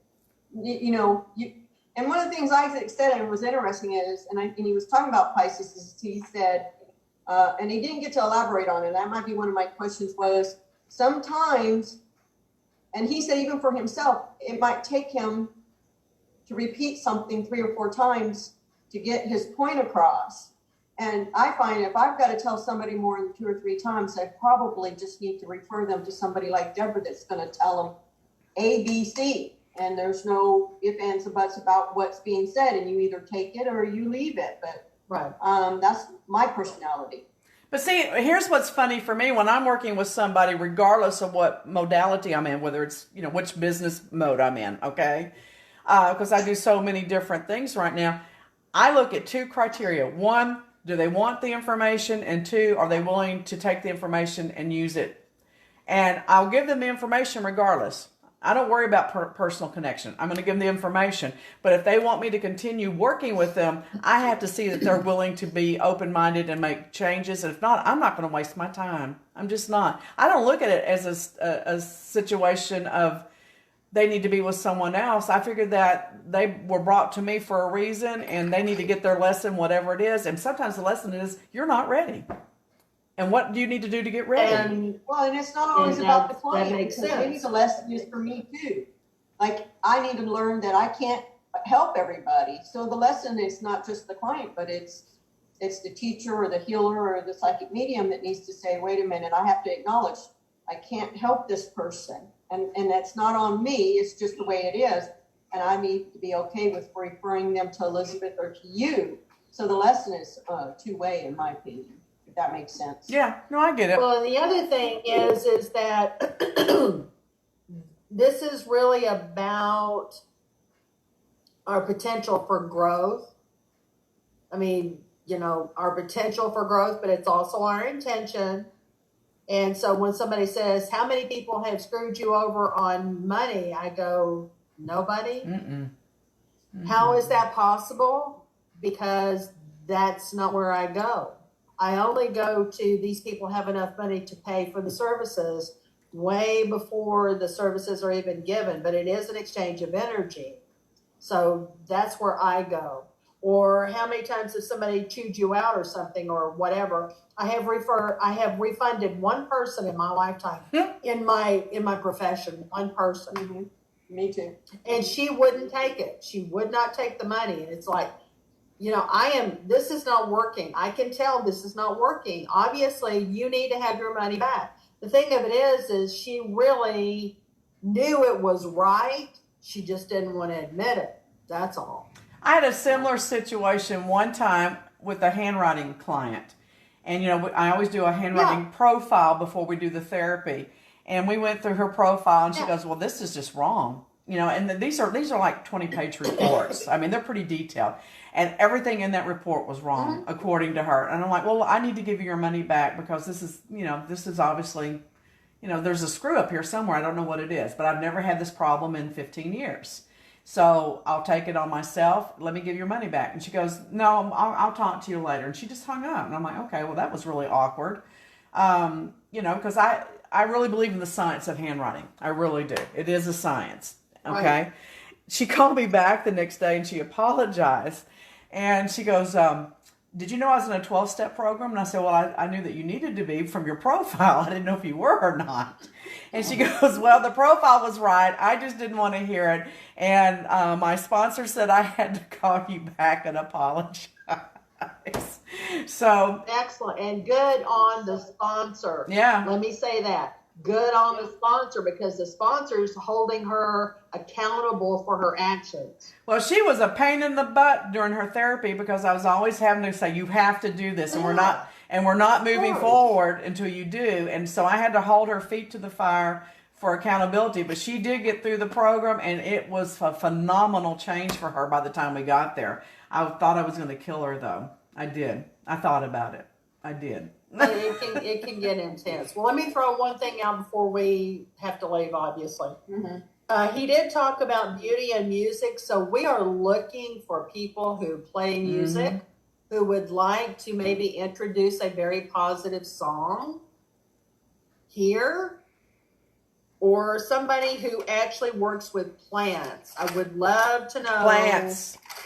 and one of the things Isaac said and was interesting is, and he was talking about Pisces, is he said, and he didn't get to elaborate on it. That might be one of my questions was, sometimes And he said even for himself, it might take him to repeat something 3 or 4 times to get his point across. And I find if I've got to tell somebody more than 2 or 3 times, I probably just need to refer them to somebody like Deborah that's going to tell them A, B, C. And there's no ifs, ands, and buts about what's being said. And you either take it or you leave it. But Right. that's my personality. But see, here's what's funny for me when I'm working with somebody, regardless of what modality I'm in, whether it's, which business mode I'm in, okay? Because I do so many different things right now. I look at 2 criteria. 1, do they want the information? And 2, are they willing to take the information and use it? And I'll give them the information regardless. I don't worry about personal connection. I'm going to give them the information. But if they want me to continue working with them, I have to see that they're willing to be open-minded and make changes. And if not, I'm not going to waste my time. I'm just not. I don't look at it as a situation of they need to be with someone else. I figured that they were brought to me for a reason and they need to get their lesson, whatever it is. And sometimes the lesson is you're not ready. And what do you need to do to get ready? And it's not always about the client. That makes because sense. maybe the lesson is for me too. Like I need to learn that I can't help everybody. So the lesson is not just the client, but it's the teacher or the healer or the psychic medium that needs to say, wait a minute, I have to acknowledge I can't help this person. And that's not on me. It's just the way it is. And I need to be okay with referring them to Elizabeth or to you. So the lesson is 2-way in my opinion. That makes sense. Yeah, no, I get it. Well, the other thing is that this is really about our potential for growth. I mean, our potential for growth, but it's also our intention. And so when somebody says, how many people have screwed you over on money? I go, nobody. Mm-mm. Mm-mm. How is that possible? Because that's not where I go. I only go to these people have enough money to pay for the services way before the services are even given, but it is an exchange of energy. So that's where I go. Or how many times has somebody chewed you out or something or whatever? I have refunded one person in my lifetime, in my profession, one person. Mm-hmm. Me too. And she wouldn't take it. She would not take the money. And it's like, this is not working. I can tell this is not working. Obviously, you need to have your money back. The thing of it is she really knew it was right. She just didn't want to admit it. That's all. I had a similar situation one time with a handwriting client. And, I always do a handwriting profile before we do the therapy. And we went through her profile and she goes, well, this is just wrong. And these are like 20-page reports. I mean, they're pretty detailed. And everything in that report was wrong, according to her. And I'm like, well, I need to give you your money back because this is obviously, there's a screw up here somewhere. I don't know what it is, but I've never had this problem in 15 years. So I'll take it on myself. Let me give your money back. And she goes, no, I'll talk to you later. And she just hung up. And I'm like, okay, well, that was really awkward. Because I really believe in the science of handwriting. I really do. It is a science. Okay. Right. She called me back the next day and she apologized. And she goes, did you know I was in a 12-step program? And I said, well, I knew that you needed to be from your profile. I didn't know if you were or not. And she goes, well, the profile was right. I just didn't want to hear it. And my sponsor said I had to call you back and apologize. So excellent. And good on the sponsor. Yeah. Let me say that. Good on the sponsor because the sponsor is holding her accountable for her actions. Well, she was a pain in the butt during her therapy because I was always having to say, you have to do this. And we're not moving forward until you do. And so I had to hold her feet to the fire for accountability. But she did get through the program and it was a phenomenal change for her by the time we got there. I thought I was going to kill her though. I did. I thought about it. I did. It can get intense. Well, let me throw one thing out before we have to leave, obviously. Mm-hmm. He did talk about beauty and music. So we are looking for people who play music, who would like to maybe introduce a very positive song here, or somebody who actually works with plants. I would love to know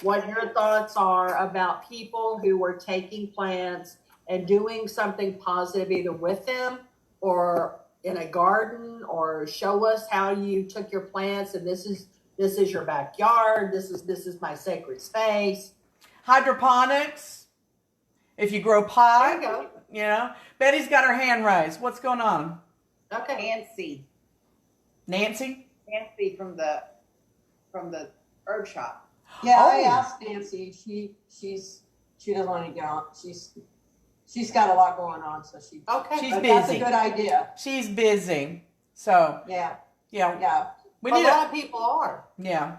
what your thoughts are about people who are taking plants and doing something positive either with them or in a garden, or show us how you took your plants and this is your backyard. This is my sacred space. Hydroponics. If you grow There pot, you go. you know. Betty's got her hand raised. What's going on? Okay. Nancy? Nancy from the herb shop. Yeah, I Oh. asked Nancy. She doesn't want to get on. She's got a lot going on, so Okay. She's but that's a busy. good idea. She's busy. So, Yeah, yeah. We a need lot of people are. yeah.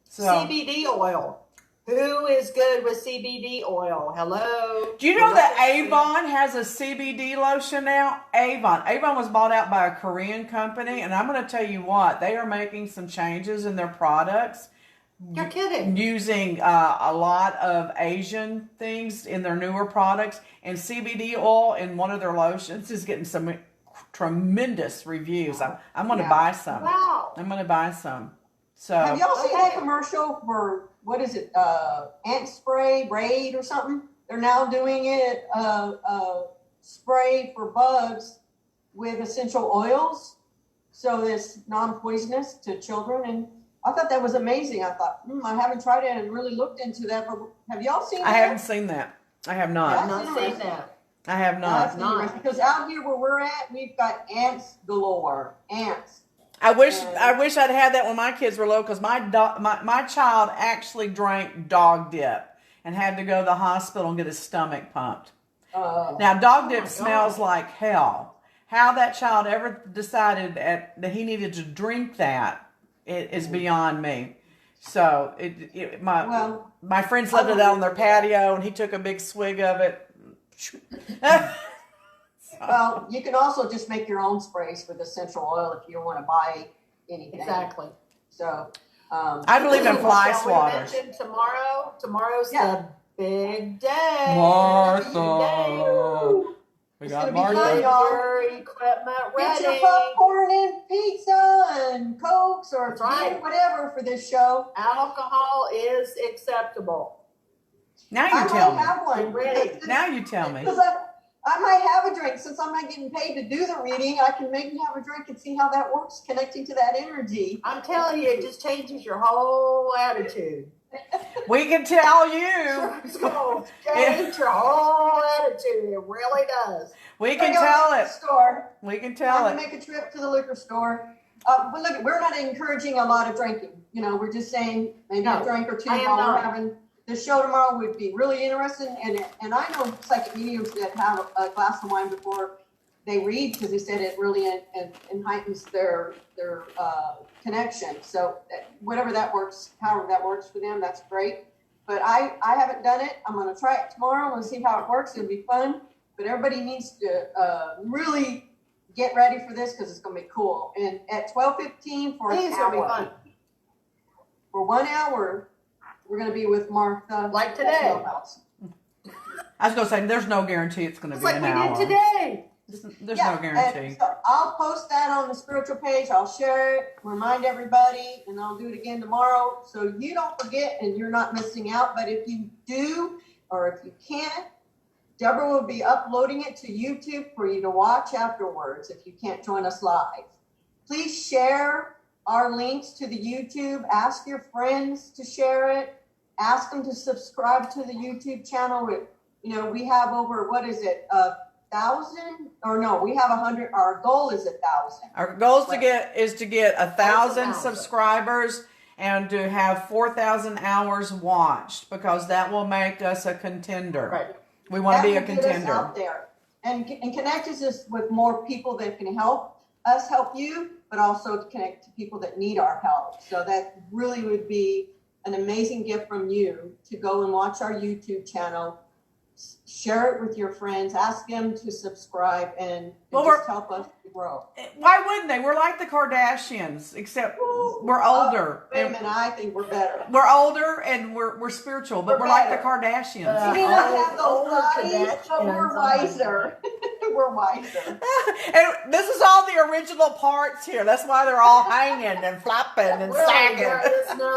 So, CBD oil. Who is good with CBD oil? Hello. do you know that Avon has a CBD lotion now? Avon was bought out by a Korean company, and I'm going to tell you what, they are making some changes in their products You're kidding. using a lot of Asian things in their newer products, and CBD oil in one of their lotions is getting some tremendous reviews. I'm going to Yeah. buy some. Wow. I'm going to buy some. So, have y'all seen Okay. that commercial for what is it? Ant spray, Raid or something? They're now doing it spray for bugs with essential oils, so it's non-poisonous to children. And I thought that was amazing. I thought, I haven't tried it and really looked into that. But have y'all seen that? I haven't seen that. I have not. I've not seen that. I have not. That's interesting, because out here where we're at, we've got ants galore. Ants. I wish I'd had that when my kids were little, because my child actually drank dog dip and had to go to the hospital and get his stomach pumped. Now dog dip smells like hell. How that child ever decided that he needed to drink that is beyond me. So my friends left it out on their patio, and he took a big swig of it. Well, you can also just make your own sprays with essential oil if you don't want to buy anything. Exactly. So, I believe in fly Shall we swatters. mention tomorrow? Tomorrow's Yeah. the big day. Martha. We It's got gonna be Martha. fun, Get y'all. your equipment get your ready. popcorn and pizza and Cokes or That's right. whatever for this show. Alcohol is acceptable. Now I you tell might me. have one. Ready. Now you tell me. Because I might have a drink. Since I'm not getting paid to do the reading, I can maybe have a drink and see how that works, connecting to that energy. I'm telling you, it just changes your whole attitude. We can tell you. It's going to change your whole attitude. It really does. We I can gotta tell go to it. the store. We can I'm tell gonna it. make a trip to the liquor store. But look, we're not encouraging a lot of drinking. You know, we're just saying maybe No, a drink or two I am while we're not. having the show tomorrow would be really interesting. And I know psychic mediums that have a glass of wine before they read, because they said it really heightens their connection. So whatever that works, however that works for them, that's great. But I haven't done it. I'm gonna try it tomorrow. I'm gonna see how it works. It'll be fun. But everybody needs to really get ready for this, because it's gonna be cool. And at 12:15 for I think an it's going to be hour, fun. for 1 hour, we're gonna be with Martha. Like at today. Hill House. I was going to say, there's no guarantee it's going to It's be like an we hour. did today. There's Yeah, no guarantee. and so I'll post that on the spiritual page. I'll share it, remind everybody, and I'll do it again tomorrow. So you don't forget and you're not missing out. But if you do, or if you can't, Deborah will be uploading it to YouTube for you to watch afterwards if you can't join us live. Please share our links to the YouTube. Ask your friends to share it. Ask them to subscribe to the YouTube channel. We have over, what is it, 1,000? Or no, we have 100. Our goal is 1,000. Our goal is to get 1,000 1,000. subscribers and to have 4,000 hours watched, because that will make us a contender. Right. We want to be a That will get us contender. out there and connect us with more people that can help us help you, but also to connect to people that need our help. So that really would be an amazing gift from you to go and watch our YouTube channel, share it with your friends, ask them to subscribe, and Well, just help us to grow. Why wouldn't they? We're like the Kardashians, except we're older. Women, I think we're better. We're older and we're spiritual, but We're we're like the better. Kardashians. We may not have those older bodies, but we're Kardashians. wiser. We're wiser. And this is all the original parts here. That's why they're all hanging and flopping and Really, sagging. there's no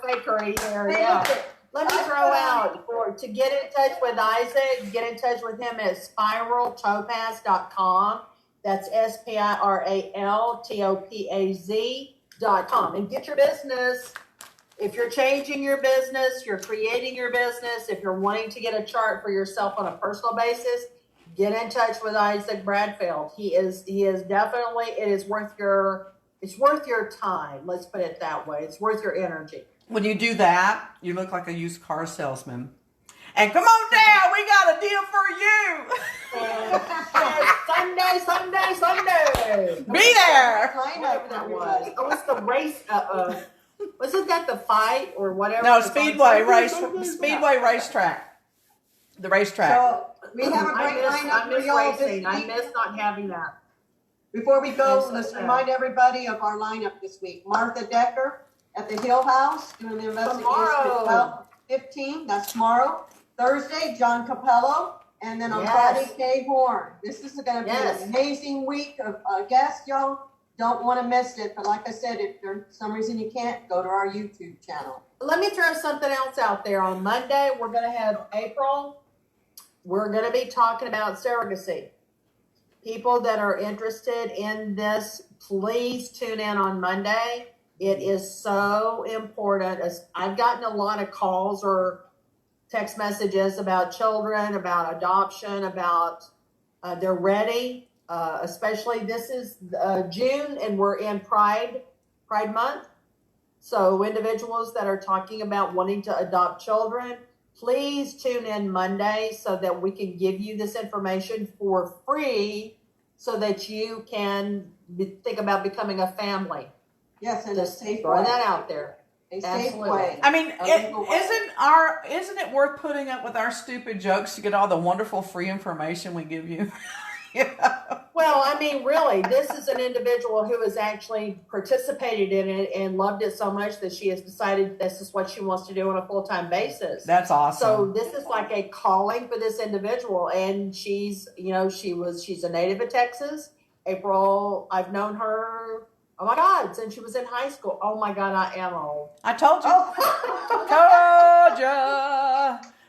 fakery here. Hey, Yeah. look, Let me throw out, to get in touch with Isaac, get in touch with him at spiraltopaz.com. That's spiraltopaz.com. And get your business. If you're changing your business, you're creating your business, if you're wanting to get a chart for yourself on a personal basis, get in touch with Isaac Bradfield. He is definitely, it's worth your time. Let's put it that way. It's worth your energy. When you do that, you look like a used car salesman. And come on down, we got a deal for you. Sunday. Be there. Whatever that was. Oh, it's the race. Wasn't that the fight or whatever? No, Speedway racetrack. The racetrack. So we have a great lineup I for miss y'all this racing. I week. miss not having that. Before we go, Yes, let's okay. remind everybody of our lineup this week. Martha Decker at the Hill House doing the investigation Tomorrow. at 12:15. That's tomorrow. Thursday, John Capello. And then on Yes. Friday, Kay Horn. This is going to be Yes. an amazing week of guests, y'all. Don't want to miss it. But like I said, if for some reason you can't, go to our YouTube channel. Let me throw something else out there. On Monday, we're going to have April. We're going to be talking about surrogacy. People that are interested in this, please tune in on Monday. It is so important. I've gotten a lot of calls or text messages about children, about adoption, about they're ready. Especially this is June and we're in Pride Month. So individuals that are talking about wanting to adopt children, please tune in Monday so that we can give you this information for free so that you can think about becoming a family. Yes, and a safe Throw way. that out there. A safe Absolutely. way. I mean, A legal way. isn't it worth putting up with our stupid jokes to get all the wonderful free information we give you? Yeah. Well, I mean, really, this is an individual who has actually participated in it and loved it so much that she has decided this is what she wants to do on a full-time basis. That's awesome. So this is like a calling for this individual, and she's a native of Texas. April, I've known her, oh my God, since she was in high school. Oh my God, I am old. I told you. Oh,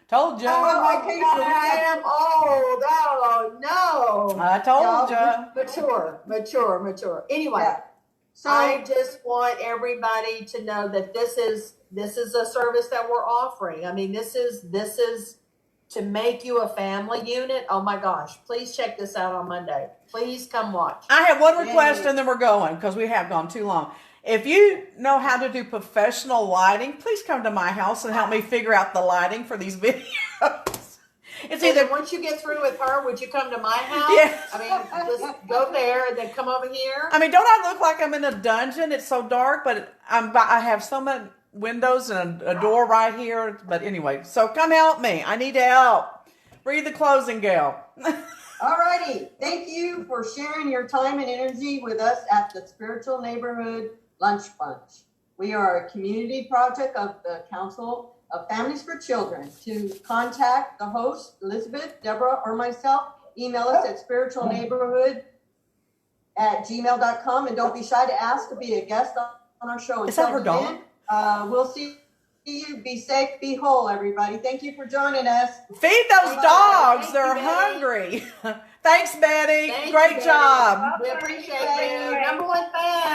Told ya. Oh, my case, I am old. Oh no. I told ya. Mature. Anyway, yeah. So I just want everybody to know that this is a service that we're offering. I mean, this is to make you a family unit. Oh my gosh, please check this out on Monday. Please come watch. I have one request Yay. and then we're going because we have gone too long. If you know how to do professional lighting, please come to my house and help me figure out the lighting for these videos. It's Either either, once you get through with her, would you come to my house? Yes. I mean, just go there and then come over here. I mean, don't I look like I'm in a dungeon? It's so dark, but I have so many windows and a door right here. But anyway, so come help me. I need help. Read the closing, Gail. all righty. Thank you for sharing your time and energy with us at the Spiritual Neighborhood Lunch Bunch. We are a community project of the Council of Families for Children. To contact the host, Elizabeth, Deborah, or myself, email us at spiritualneighborhood@gmail.com, and don't be shy to ask to be a guest on our show. Is that her Until dog? then, we'll see you. Be safe, be whole, everybody. Thank you for joining us. Feed those Bye-bye. dogs. Thank They're you, Betty. hungry. Thanks, Betty. Thank you, Great Betty. job. We appreciate you. Number one fan.